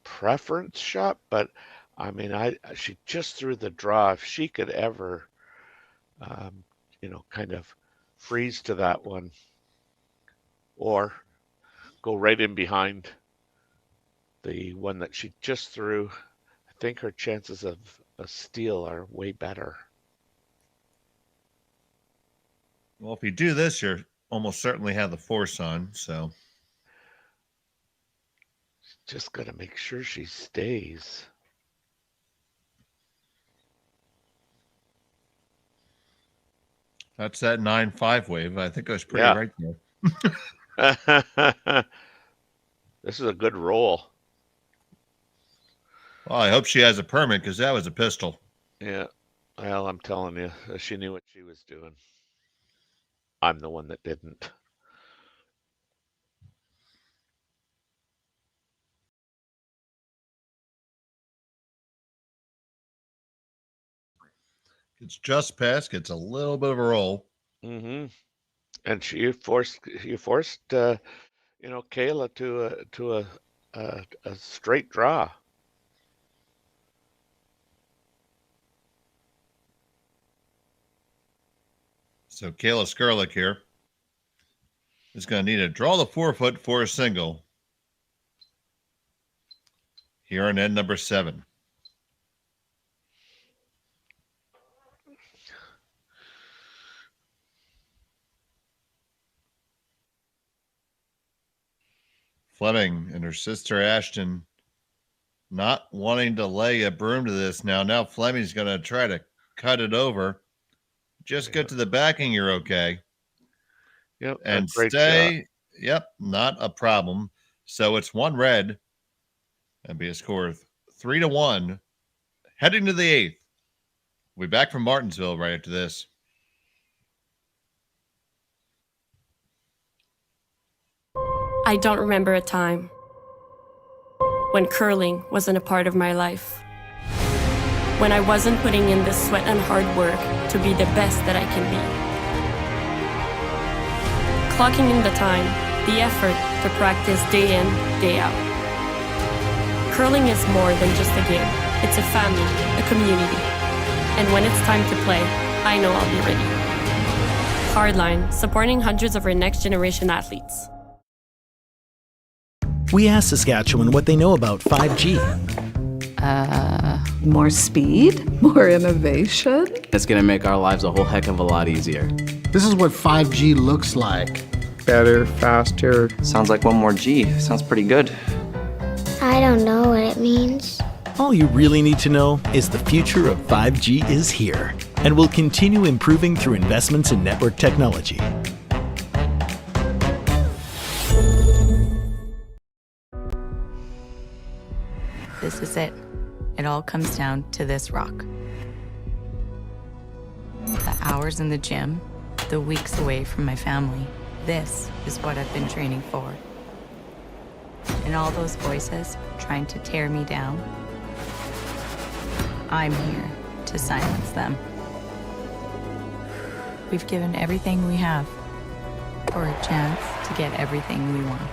preference shot, but I mean, she just threw the draw. If she could ever, kind of freeze to that one, or go right in behind the one that she just threw, I think her chances of a steal are way better. Well, if you do this, you're almost certainly have the force on, so. Just got to make sure she stays. That's that 9-5 wave. I think I was pretty right there. This is a good roll. Well, I hope she has a permit because that was a pistol. Yeah. Well, I'm telling you, she knew what she was doing. I'm the one that didn't. It's just past. Gets a little bit of a roll. Mm-hmm. And you forced Kayla to a straight draw. So Kayla Skrlik here is going to need to draw the 4-foot for a single here on end number 7. Fleming and her sister Ashton not wanting to lay a broom to this now. Now Fleming's going to try to cut it over. Just get to the backing, you're okay. Yep, And great stay. shot. Yep, not a problem. So it's 1 red. And be a score of 3-1. Heading to the 8th. We'll be back from Martensville right after this. I don't remember a time when curling wasn't a part of my life. When I wasn't putting in the sweat and hard work to be the best that I can be. Clocking in the time, the effort to practice day in, day out. Curling is more than just a game. It's a family, a community. And when it's time to play, I know I'll be ready. Hardline, supporting hundreds of our next generation athletes. We asked Saskatchewan what they know about 5G. More speed? More innovation? It's gonna make our lives a whole heck of a lot easier. This is what 5G looks like. Better, faster. Sounds like 1 more G. Sounds pretty good. I don't know what it means. All you really need to know is the future of 5G is here and will continue improving through investments in network technology. This is it. It all comes down to this rock. The hours in the gym, the weeks away from my family. This is what I've been training for. And all those voices trying to tear me down, I'm here to silence them. We've given everything we have for a chance to get everything we want.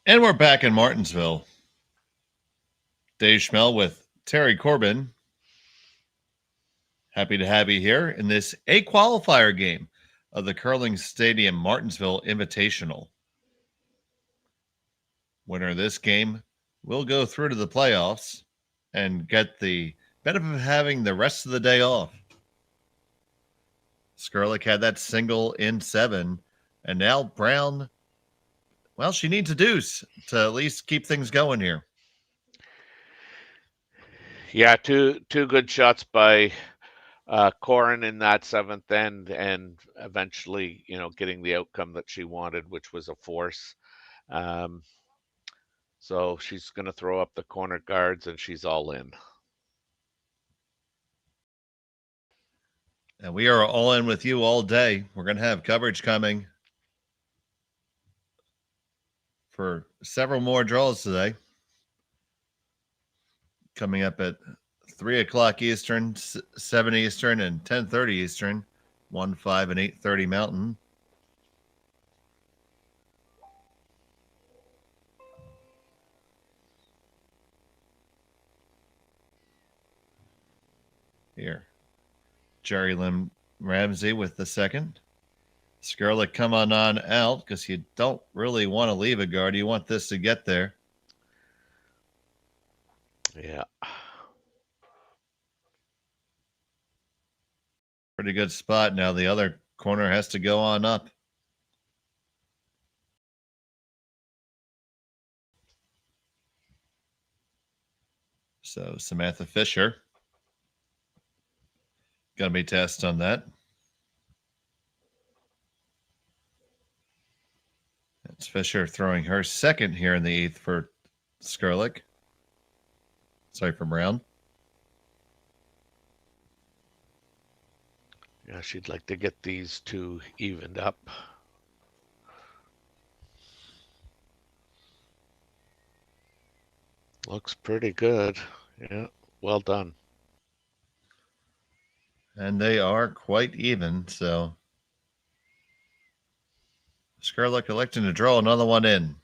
And we're back in Martensville. Dave Schmel with Terry Corbin. Happy to have you here in this A qualifier game of the Curling Stadium Martensville Invitational. Winner of this game will go through to the playoffs and get the benefit of having the rest of the day off. Skrlik had that single in 7, and now Brown, well, she needs a deuce to at least keep things going here. Yeah, two good shots by Corryn in that 7th end, and eventually, getting the outcome that she wanted, which was a force. So she's going to throw up the corner guards, and she's all in. And we are all in with you all day. We're going to have coverage coming for several more draws today. Coming up at 3 o'clock Eastern, 7 Eastern, and 10:30 Eastern, 1, 5, and 8:30 Mountain. Here. Gerry Lim Ramsey with the second. Skrlik, come on out because you don't really want to leave a guard. You want this to get there. Yeah. Pretty good spot. Now the other corner has to go on up. So Samantha Fisher going to be tested on that. It's Fisher throwing her second here in the 8th for Skrlik. Sorry, for Brown. Yeah, she'd like to get these two evened up. Looks pretty good. Yeah, well done. And they are quite even, so Skrlik electing to draw another one in.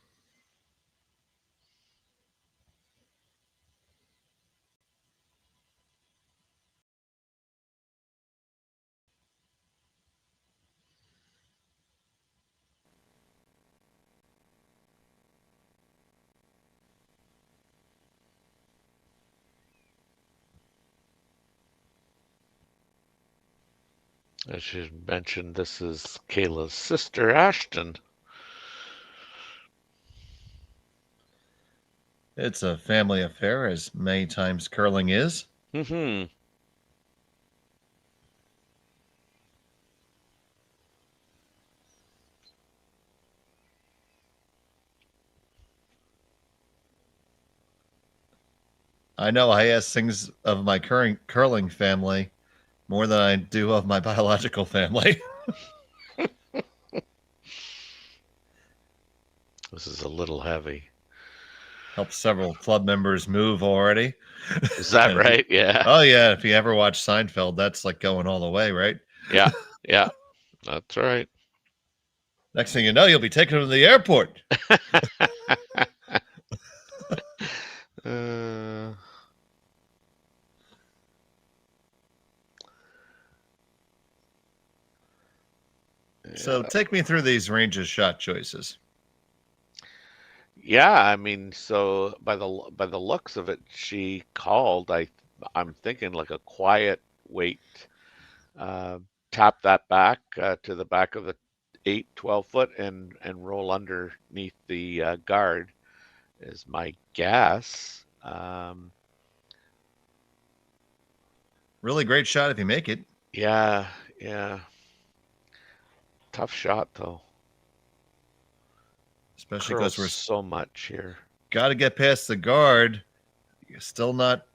I should mention this is Kayla's sister, Ashton. It's a family affair, as many times curling is. Mm-hmm. I know I ask things of my current curling family more than I do of my biological family. This is a little heavy. Helped several club members move already. Is that right? Yeah. Oh, yeah. If you ever watch Seinfeld, that's like going all the way, right? Yeah. Yeah. That's right. Next thing you know, you'll be taken to the airport. So take me through these ranges shot choices. Yeah, I mean, so by the looks of it, she called. I'm thinking like a quiet weight, tap that back to the back of the 12 foot and roll underneath the guard is my guess. Really great shot if you make it. Yeah, yeah. Tough shot though. Especially because we're so much here. Got to get past the guard. You're still not.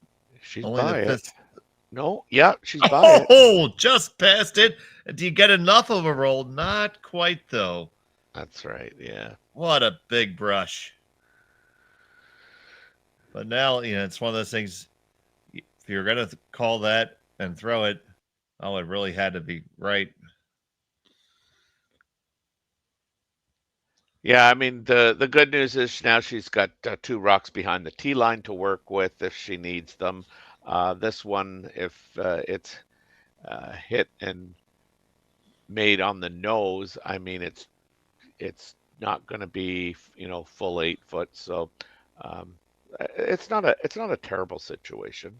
She's only by the fifth. it. No, yeah, she's by it. Oh, just past it. Do you get enough of a roll? Not quite, though. That's right, yeah. What a big brush. But now, it's one of those things, if you're going to call that and throw it, oh, it really had to be right. Yeah, I mean, the good news is now she's got 2 rocks behind the tee line to work with if she needs them. This one, if it's hit and made on the nose, I mean, it's not going to be, full 8 foot. So it's not a terrible situation.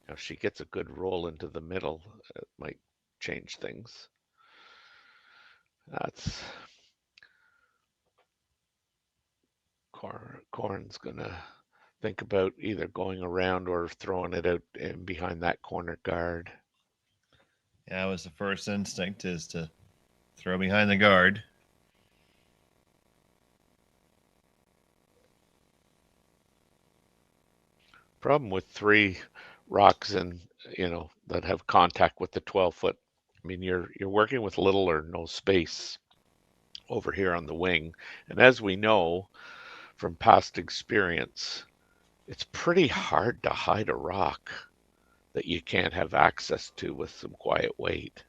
If she gets a good roll into the middle, it might change things. That's Corryn's gonna think about either going around or throwing it out in behind that corner guard. Yeah, that was the first instinct, is to throw behind the guard. Problem with 3 rocks and that have contact with the 12 foot. I mean, you're working with little or no space over here on the wing, and as we know from past experience, it's pretty hard to hide a rock that you can't have access to with some quiet weight.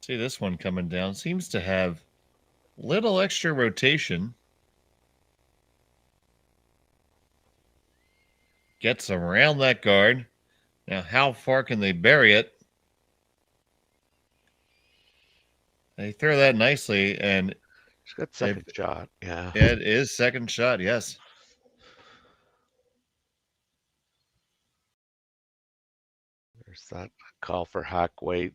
See, this one coming down seems to have little extra rotation. Gets around that guard. Now, how far can they bury it? They throw that nicely, and she's got second shot. Yeah, it is second shot. Yes. There's that call for hack weight.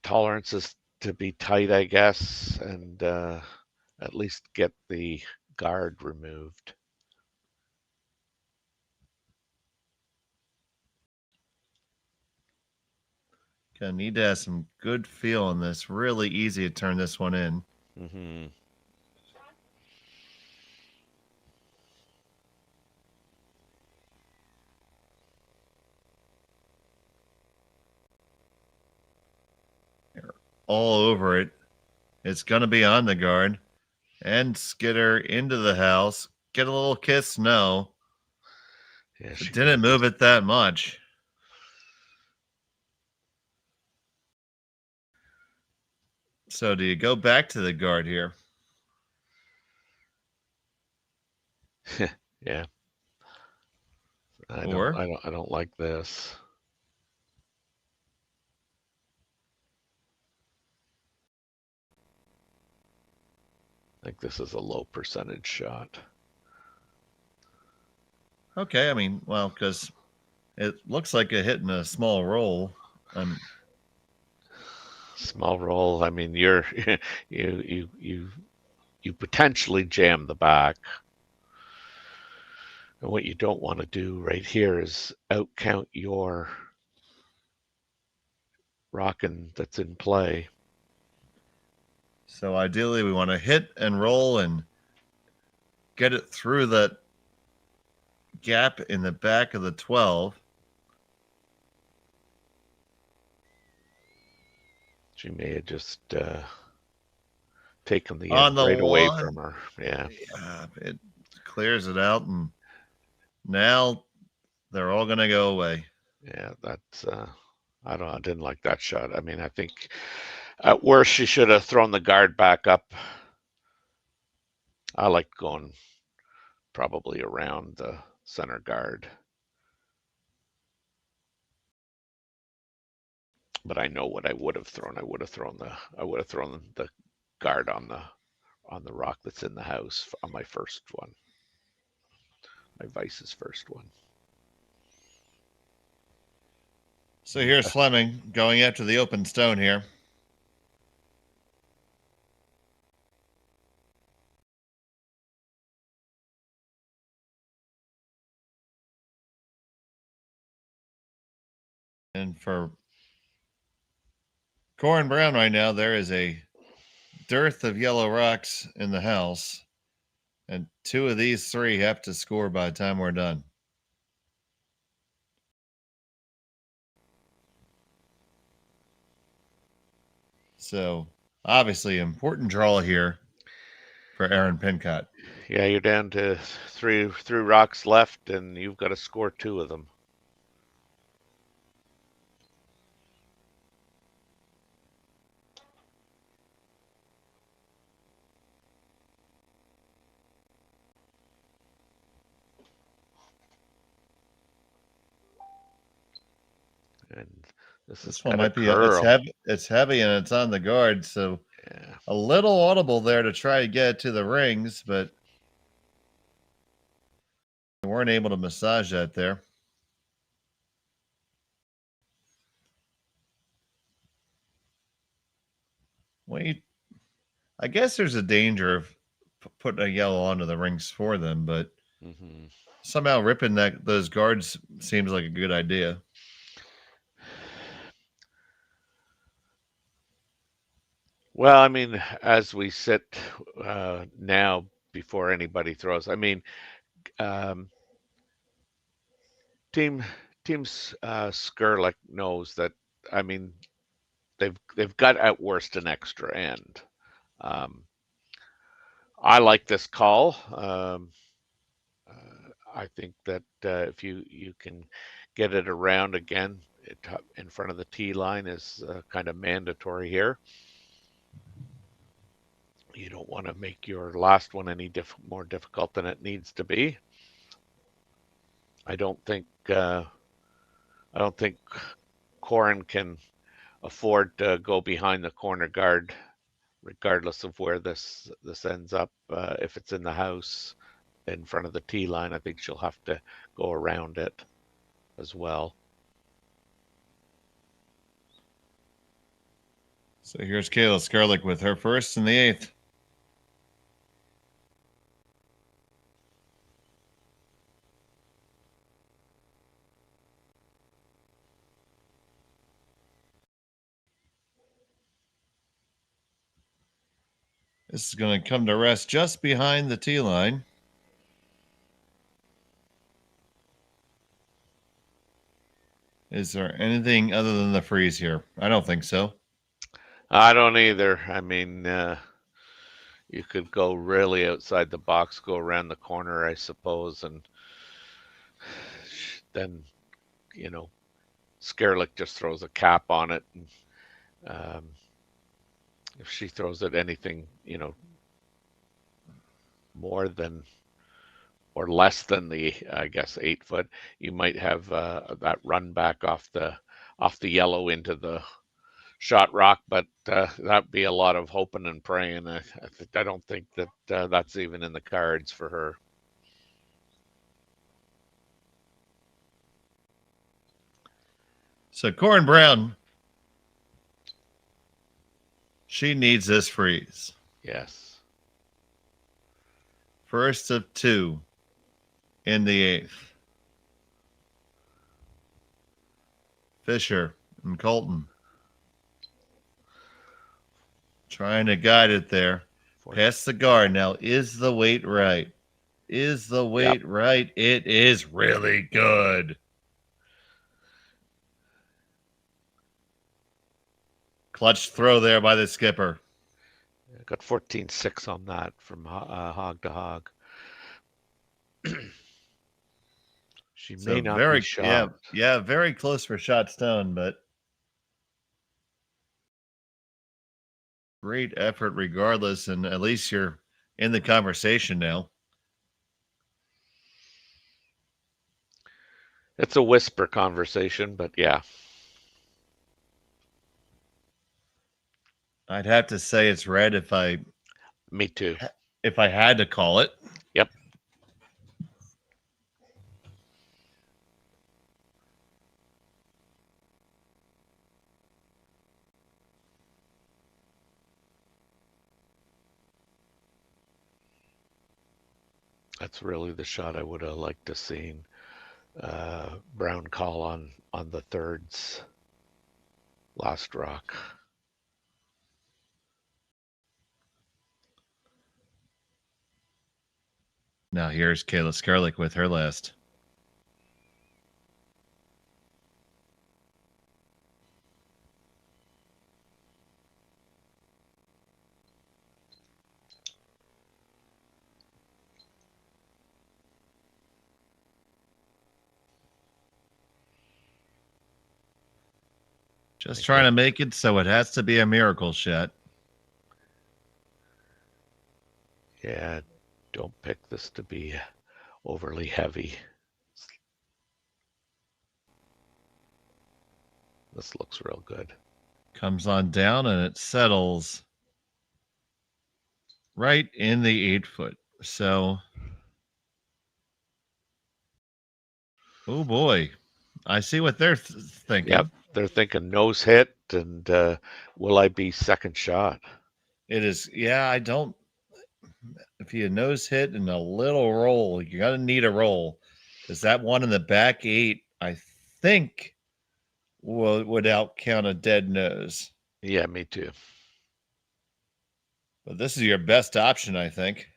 Tolerance is to be tight, I guess, and at least get the guard removed. Gonna need to have some good feel on this. Really easy to turn this one in. Mm-hmm. All over it. It's gonna be on the guard. And skitter into the house. Get a little kiss, no. Yeah, she didn't move it that much. So do you go back to the guard here? Yeah. I don't like this. I think this is a low percentage shot. Okay, I mean, well, because it looks like a hit in a small roll. Small roll. I mean, you're you potentially jam the back. And what you don't want to do right here is outcount your rockin' that's in play. So ideally, we want to hit and roll and get it through that gap in the back of the 12. She may have just taken the On end the right away one. from her. Yeah. It clears it out, and now they're all going to go away. Yeah, that's I didn't like that shot. I mean, I think at worst she should have thrown the guard back up. I like going probably around the center guard. But I know what I would have thrown. I would have thrown the guard on the rock that's in the house on my first one. My Vice's first one. So here's Fleming going after the open stone here. And for Corryn Brown right now, there is a dearth of yellow rocks in the house. And 2 of these 3 have to score by the time we're done. So obviously important draw here for Aaron Pincott. Yeah, you're down to three rocks left, and you've got to score 2 of them. And this one might be it's heavy and it's on the guard, so yeah. A little audible there to try to get it to the rings, but we weren't able to massage that there. Wait, I guess there's a danger of putting a yellow onto the rings for them, but somehow ripping those guards seems like a good idea. Well, I mean, as we sit now before anybody throws, I mean, Team Skrlik knows that. I mean, they've got at worst an extra end. I like this call. I think that if you can get it around again in front of the tee line is kind of mandatory here. You don't want to make your last one any more difficult than it needs to be. I don't think Corryn can afford to go behind the corner guard, regardless of where this ends up. If it's in the house in front of the tee line, I think she'll have to go around it as well. So here's Kayla Skrlik with her first in the 8th. This is going to come to rest just behind the tee line. Is there anything other than the freeze here? I don't think so. I don't either. I mean, you could go really outside the box, go around the corner, I suppose, and then, Skrlik just throws a cap on it. And, if she throws it anything, more than or less than the, I guess, 8 foot, you might have that run back off the yellow into the shot rock, but that'd be a lot of hoping and praying. I don't think that that's even in the cards for her. So Corryn Brown, she needs this freeze. Yes. First of 2 in the 8th. Fisher and Colton trying to guide it there. Past the guard. Now, is the weight right? Is the weight right? It is really good. Clutch throw there by the skipper. Got 14.6 on that from hog to hog. She may not be shot. Yeah, very close for shot stone, but great effort regardless, and at least you're in the conversation now. It's a whisper conversation, but yeah. I'd have to say it's red if I... Me too. If I had to call it. Yep. That's really the shot I would have liked to seen. Brown call on the thirds. Last rock. Now here's Kayla Skrlik with her last. Just trying to make it so it has to be a miracle shot. Yeah, don't pick this to be overly heavy. This looks real good. Comes on down and it settles right in the 8-foot. So, oh boy, I see what they're thinking. Yep, they're thinking nose hit and will I be second shot? It is, yeah, I don't. If you nose hit and a little roll, you're going to need a roll. Because that one in the back 8, I think, would out count a dead nose. Yeah, me too. But this is your best option, I think.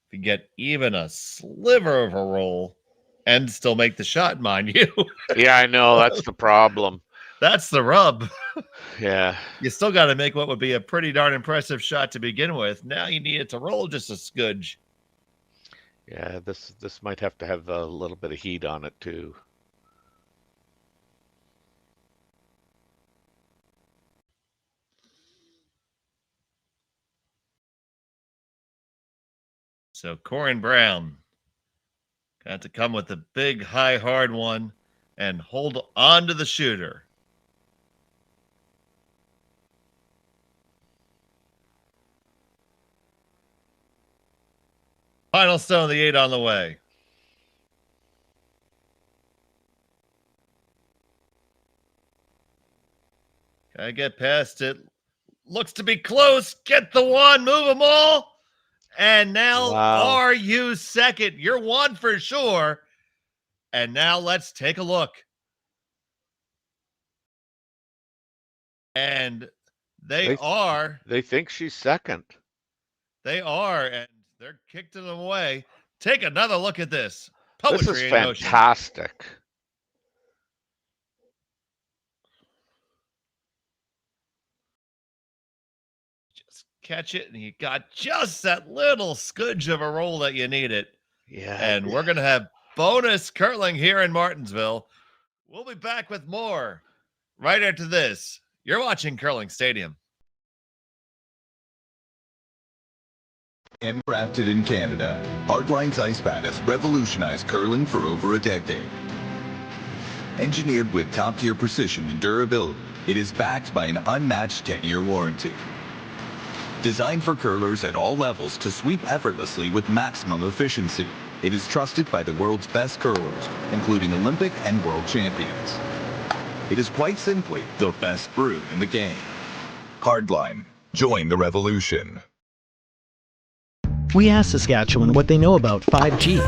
If you get even a sliver of a roll and still make the shot, mind you. Yeah, I know. That's the problem. That's the rub. Yeah. You still got to make what would be a pretty darn impressive shot to begin with. Now you need it to roll just a scudge. Yeah, this might have to have a little bit of heat on it too. So Corryn Brown got to come with a big, high, hard one and hold on to the shooter. Final stone of the 8 on the way. Gotta get past it. Looks to be close. Get the one. Move them all. And now are you second? You're one for sure. And now let's take a look. And they are. They think she's second. They are. And they're kicking them away. Take another look at this. Poetry This is in motion. fantastic. Just catch it, and you got just that little scudge of a roll that you needed. Yeah. And we're going to have bonus curling here in Martensville. We'll be back with more right after this. You're watching Curling Stadium. Handcrafted in Canada, Hardline's ice bat has revolutionized curling for over a decade. Engineered with top-tier precision and durability, it is backed by an unmatched 10-year warranty. Designed for curlers at all levels to sweep effortlessly with maximum efficiency, it is trusted by the world's best curlers, including Olympic and world champions. It is quite simply the best brew in the game. Hardline. Join the revolution. We asked Saskatchewan what they know about 5G.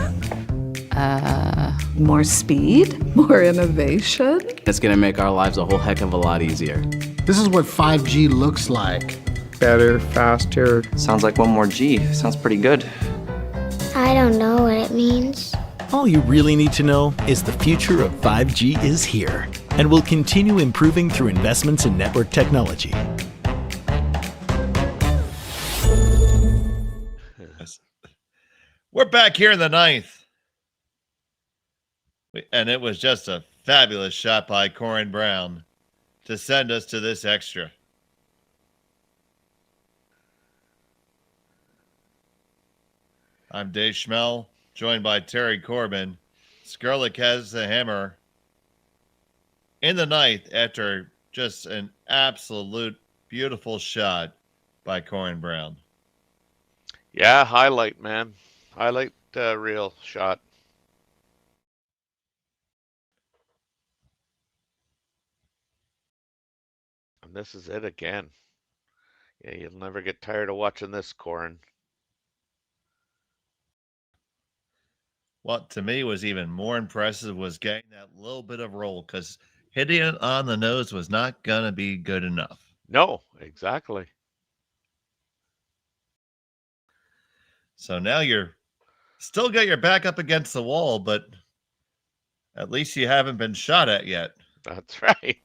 More speed? More innovation? It's gonna make our lives a whole heck of a lot easier. This is what 5G looks like. Better, faster. Sounds like one more G. Sounds pretty good. I don't know what it means. All you really need to know is the future of 5G is here and will continue improving through investments in network technology. We're back here in the ninth. And it was just a fabulous shot by Corryn Brown to send us to this extra. I'm Dave Schmel, joined by Terry Corbin. Skrlik has the hammer in the ninth after just an absolute beautiful shot by Corryn Brown. Yeah, highlight, man. Highlight real shot. And this is it again. Yeah, you'll never get tired of watching this, Corryn. What to me was even more impressive was getting that little bit of roll, because hitting it on the nose was not going to be good enough. No, exactly. So now you're still got your back up against the wall, but at least you haven't been shot at yet. That's right.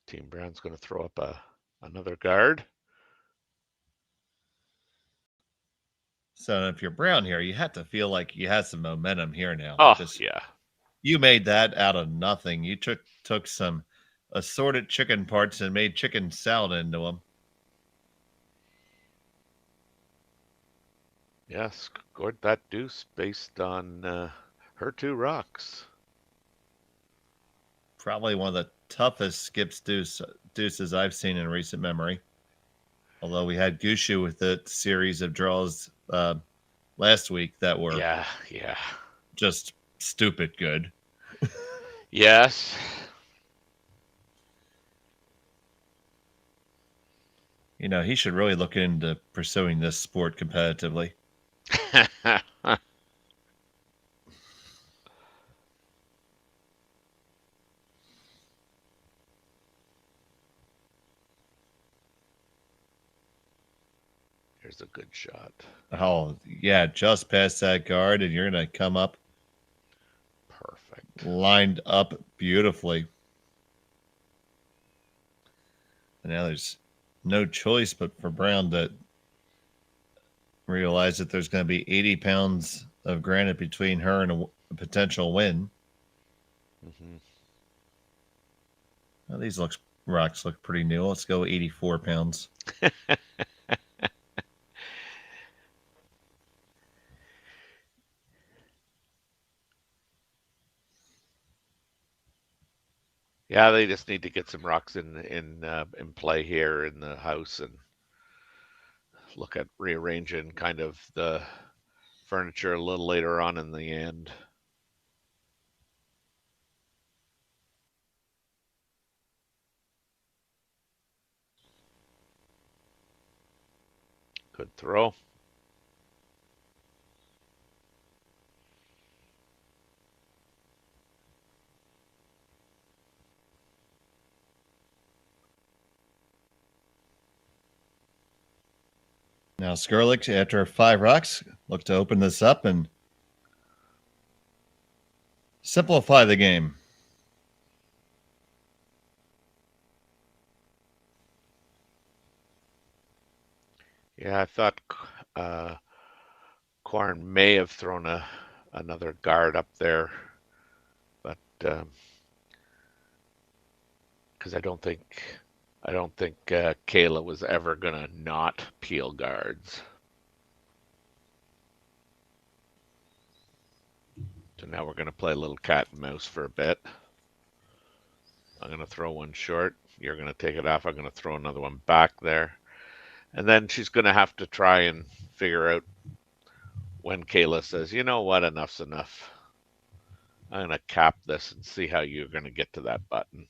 Team Brown's going to throw up another guard. So if you're Brown here, you have to feel like you had some momentum here now. Oh, yeah. You made that out of nothing. You took some assorted chicken parts and made chicken salad into them. Yes, scored that deuce based on her two rocks. Probably one of the toughest skips deuces I've seen in recent memory. Although we had Gushu with a series of draws last week that were just stupid good. Yes. You know, he should really look into pursuing this sport competitively. Here's a good shot. Oh, yeah, just past that guard, and you're going to come up. Perfect. Lined up beautifully. And now there's no choice but for Brown to realize that there's going to be 80 pounds of granite between her and a potential win. Mm-hmm. Well, these rocks look pretty new. Let's go 84 pounds. Yeah, they just need to get some rocks in play here in the house and look at rearranging kind of the furniture a little later on in the end. Good throw. Now Skrlik, after 5 rocks, look to open this up and simplify the game. Yeah, I thought Corryn may have thrown another guard up there, but because I don't think Kayla was ever gonna not peel guards. So now we're gonna play a little cat and mouse for a bit. I'm gonna throw one short. You're gonna take it off. I'm gonna throw another one back there. And then she's going to have to try and figure out when Kayla says, you know what, enough's enough. I'm going to cap this and see how you're going to get to that button.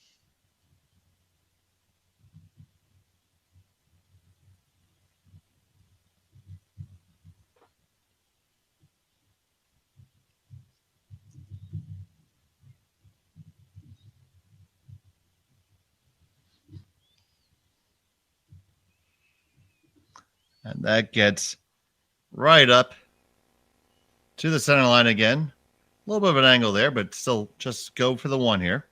And that gets right up to the center line again. A little bit of an angle there, but still just go for the one here.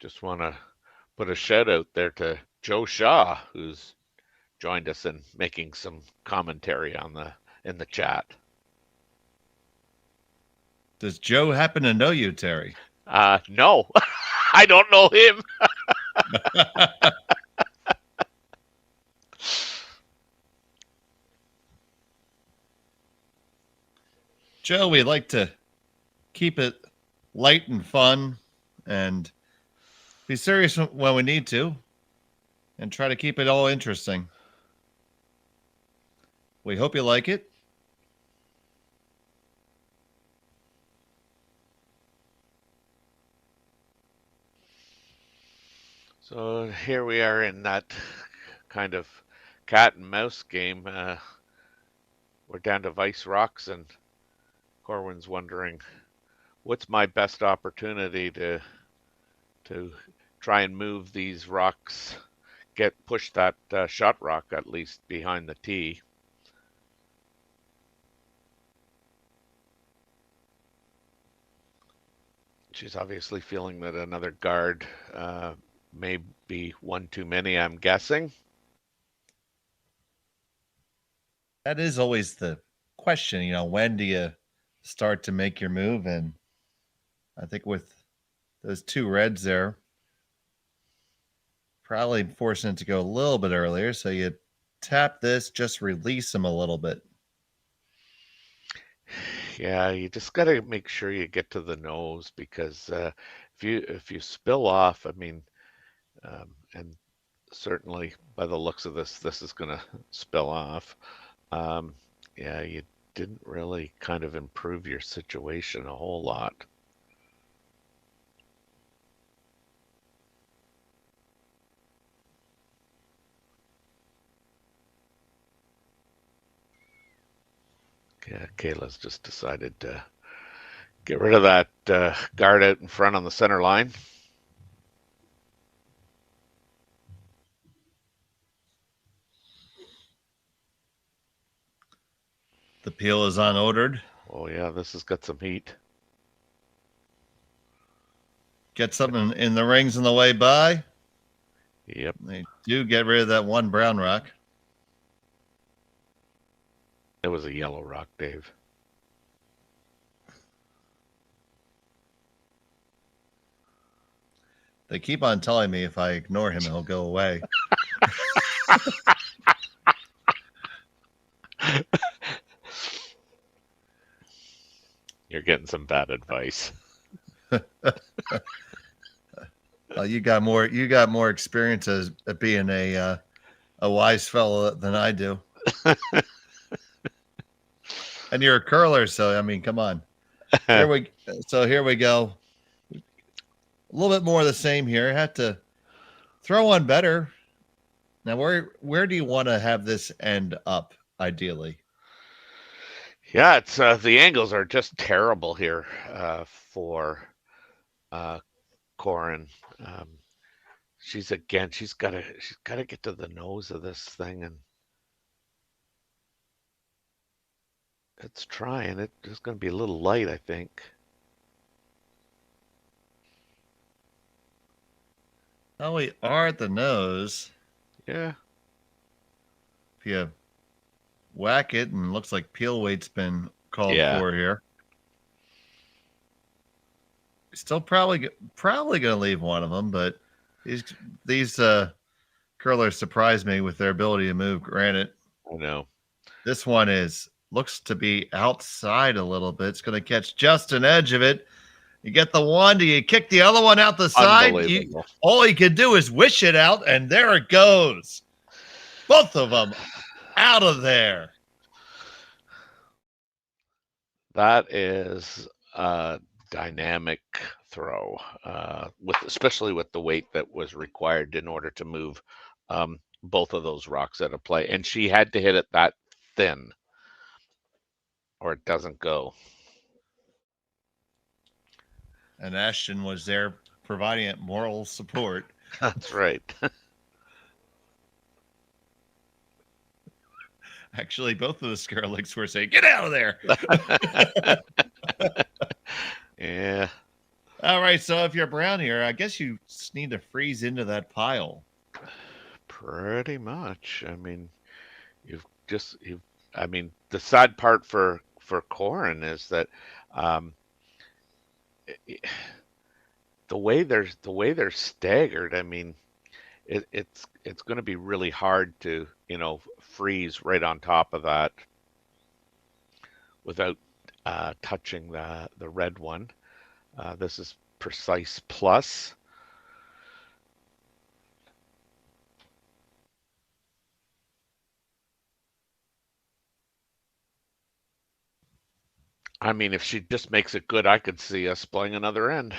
Just want to put a shout out there to Joe Shaw, who's joined us in making some commentary in the chat. Does Joe happen to know you, Terry? No, I don't know him. Joe, we like to keep it light and fun and be serious when we need to and try to keep it all interesting. We hope you like it. So here we are in that kind of cat and mouse game. We're down to Vice Rocks, and Corwin's wondering, what's my best opportunity to try and move these rocks, push that shot rock at least behind the tee. She's obviously feeling that another guard may be one too many, I'm guessing. That is always the question, when do you start to make your move? And I think with those two reds there, probably forcing it to go a little bit earlier. So you tap this, just release them a little bit. Yeah, you just got to make sure you get to the nose, because if you spill off, I mean, and certainly by the looks of this is going to spill off. Yeah, you didn't really kind of improve your situation a whole lot. Yeah, Kayla's just decided to get rid of that guard out in front on the center line. The peel is unordered. Oh yeah, this has got some heat. Get something in the rings on the way by. Yep. They do get rid of that one brown rock. It was a yellow rock, Dave. They keep on telling me if I ignore him, he'll go away. You're getting some bad advice. You got more experience at being a wise fellow than I do. And you're a curler, so I mean, come on. Here we go. A little bit more of the same here. Have to throw one better. Now, where do you want to have this end up ideally? Yeah, it's the angles are just terrible here for Corryn. She's got to get to the nose of this thing, and it's trying. It's just going to be a little light, I think. Oh, we are at the nose. Yeah. If you whack it, and looks like peel weight's been called for here. Still probably going to leave one of them, but these curlers surprise me with their ability to move granite. I know. This one is looks to be outside a little bit. It's going to catch just an edge of it. You get the one. Do you kick the other one out the side? All he can do is wish it out, and there it goes. Both of them out of there. That is a dynamic throw, especially with the weight that was required in order to move both of those rocks out of play. And she had to hit it that thin, or it doesn't go. And Ashton was there providing it moral support. That's right. Actually, both of the Skrliks were saying, "Get out of there!" Yeah. All right. So if you're brown here, I guess you just need to freeze into that pile. Pretty much. I mean, the sad part for Corryn is that the way they're staggered. I mean, it's going to be really hard to freeze right on top of that without touching the red one. This is precise plus. I mean, if she just makes it good, I could see us playing another end.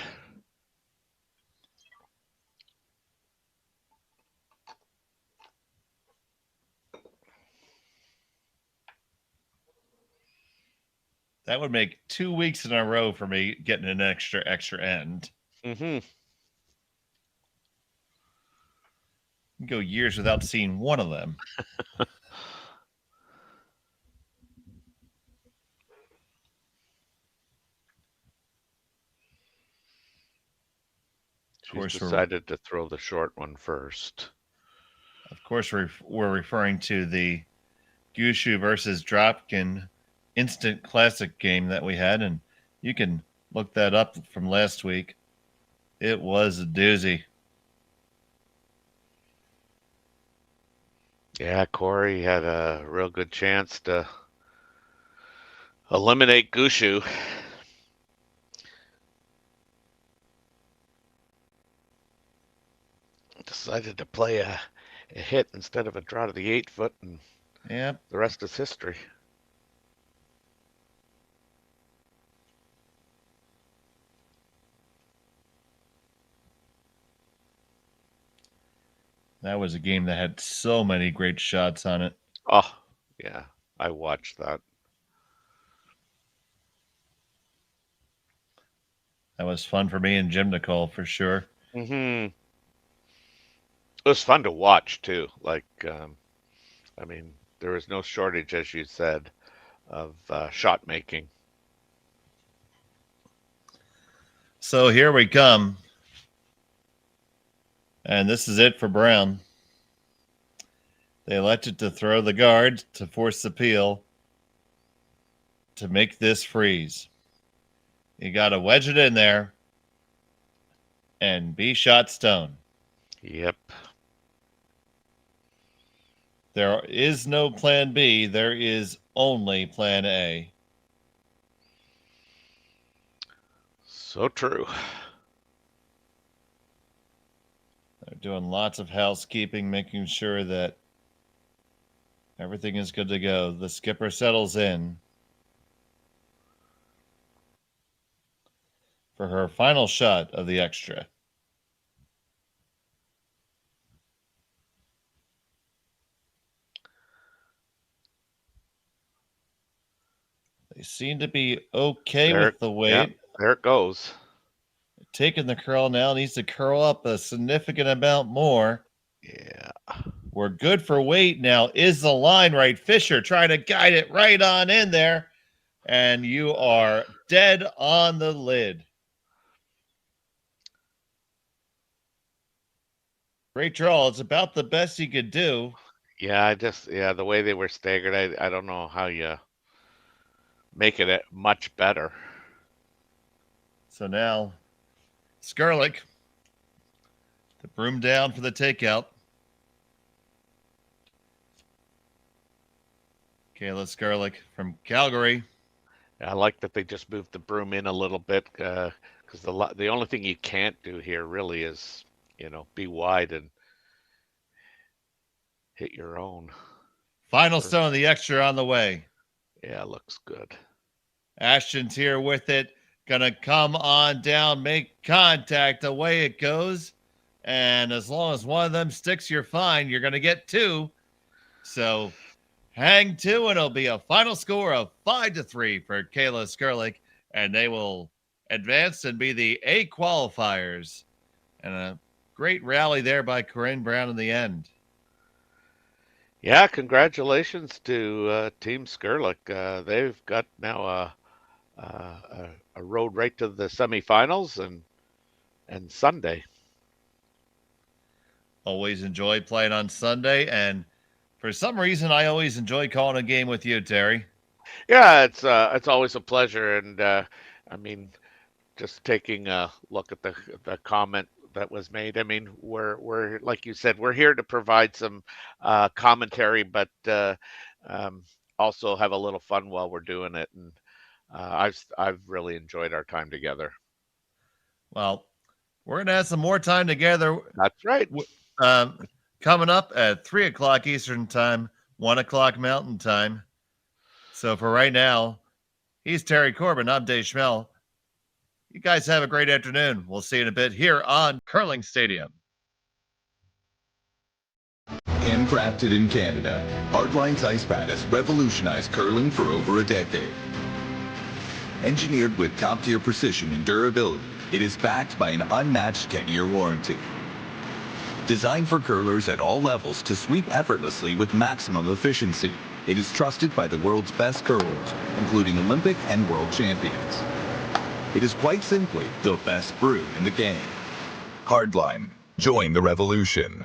That would make 2 weeks in a row for me getting an extra end. Mm-hmm. Go years without seeing one of them. She's decided to throw the short one first. Of course, we're referring to the Gushu versus Dropkin instant classic game that we had, and you can look that up from last week. It was a doozy. Yeah, Corey had a real good chance to eliminate Gushu. Decided to play a hit instead of a draw to the 8-foot, and the rest is history. That was a game that had so many great shots on it. Oh, yeah. I watched that. That was fun for me and Jim to call, for sure. Mm-hmm. It was fun to watch, too. Like, I mean, there was no shortage, as you said, of shot making. So here we come. And this is it for Brown. They elected to throw the guard to force the peel to make this freeze. You got to wedge it in there and be shot stone. Yep. There is no plan B. There is only plan A. So true. They're doing lots of housekeeping, making sure that everything is good to go. The skipper settles in for her final shot of the extra. They seem to be okay with the weight. Yep, there it goes. Taking the curl now, needs to curl up a significant amount more. Yeah. We're good for weight now. Is the line right? Fisher trying to guide it right on in there. And you are dead on the lid. Great draw. It's about the best you could do. Yeah, the way they were staggered, I don't know how you make it much better. So now, Skrlik, the broom down for the takeout. Kayla Skrlik from Calgary. I like that they just moved the broom in a little bit because the only thing you can't do here really is, be wide and hit your own. Final stone of the extra on the way. Yeah, looks good. Ashton's here with it. Gonna come on down, make contact. Away it goes. And as long as one of them sticks, you're fine. You're gonna get 2. So hang 2, and it'll be a final score of 5-3 for Kayla Skrlik, and they will advance and be the A qualifiers. And a great rally there by Corryn Brown in the end. Yeah, congratulations to Team Skrlik. They've got now a road right to the semifinals and Sunday. Always enjoy playing on Sunday, and for some reason, I always enjoy calling a game with you, Terry. Yeah, it's always a pleasure, and I mean, just taking a look at the comment that was made. I mean, we're like you said, we're here to provide some commentary, but also have a little fun while we're doing it. And I've really enjoyed our time together. Well, we're gonna have some more time together. That's right. Coming up at 3 o'clock Eastern time, 1 o'clock Mountain time. So for right now, he's Terry Corbin. I'm Dave Schmel. You guys have a great afternoon. We'll see you in a bit here on Curling Stadium. Handcrafted in Canada, Hardline's ice pad has revolutionized curling for over a decade. Engineered with top-tier precision and durability, it is backed by an unmatched 10-year warranty. Designed for curlers at all levels to sweep effortlessly with maximum efficiency, it is trusted by the world's best curlers, including Olympic and world champions. It is quite simply the best brew in the game. Hardline. Join the revolution.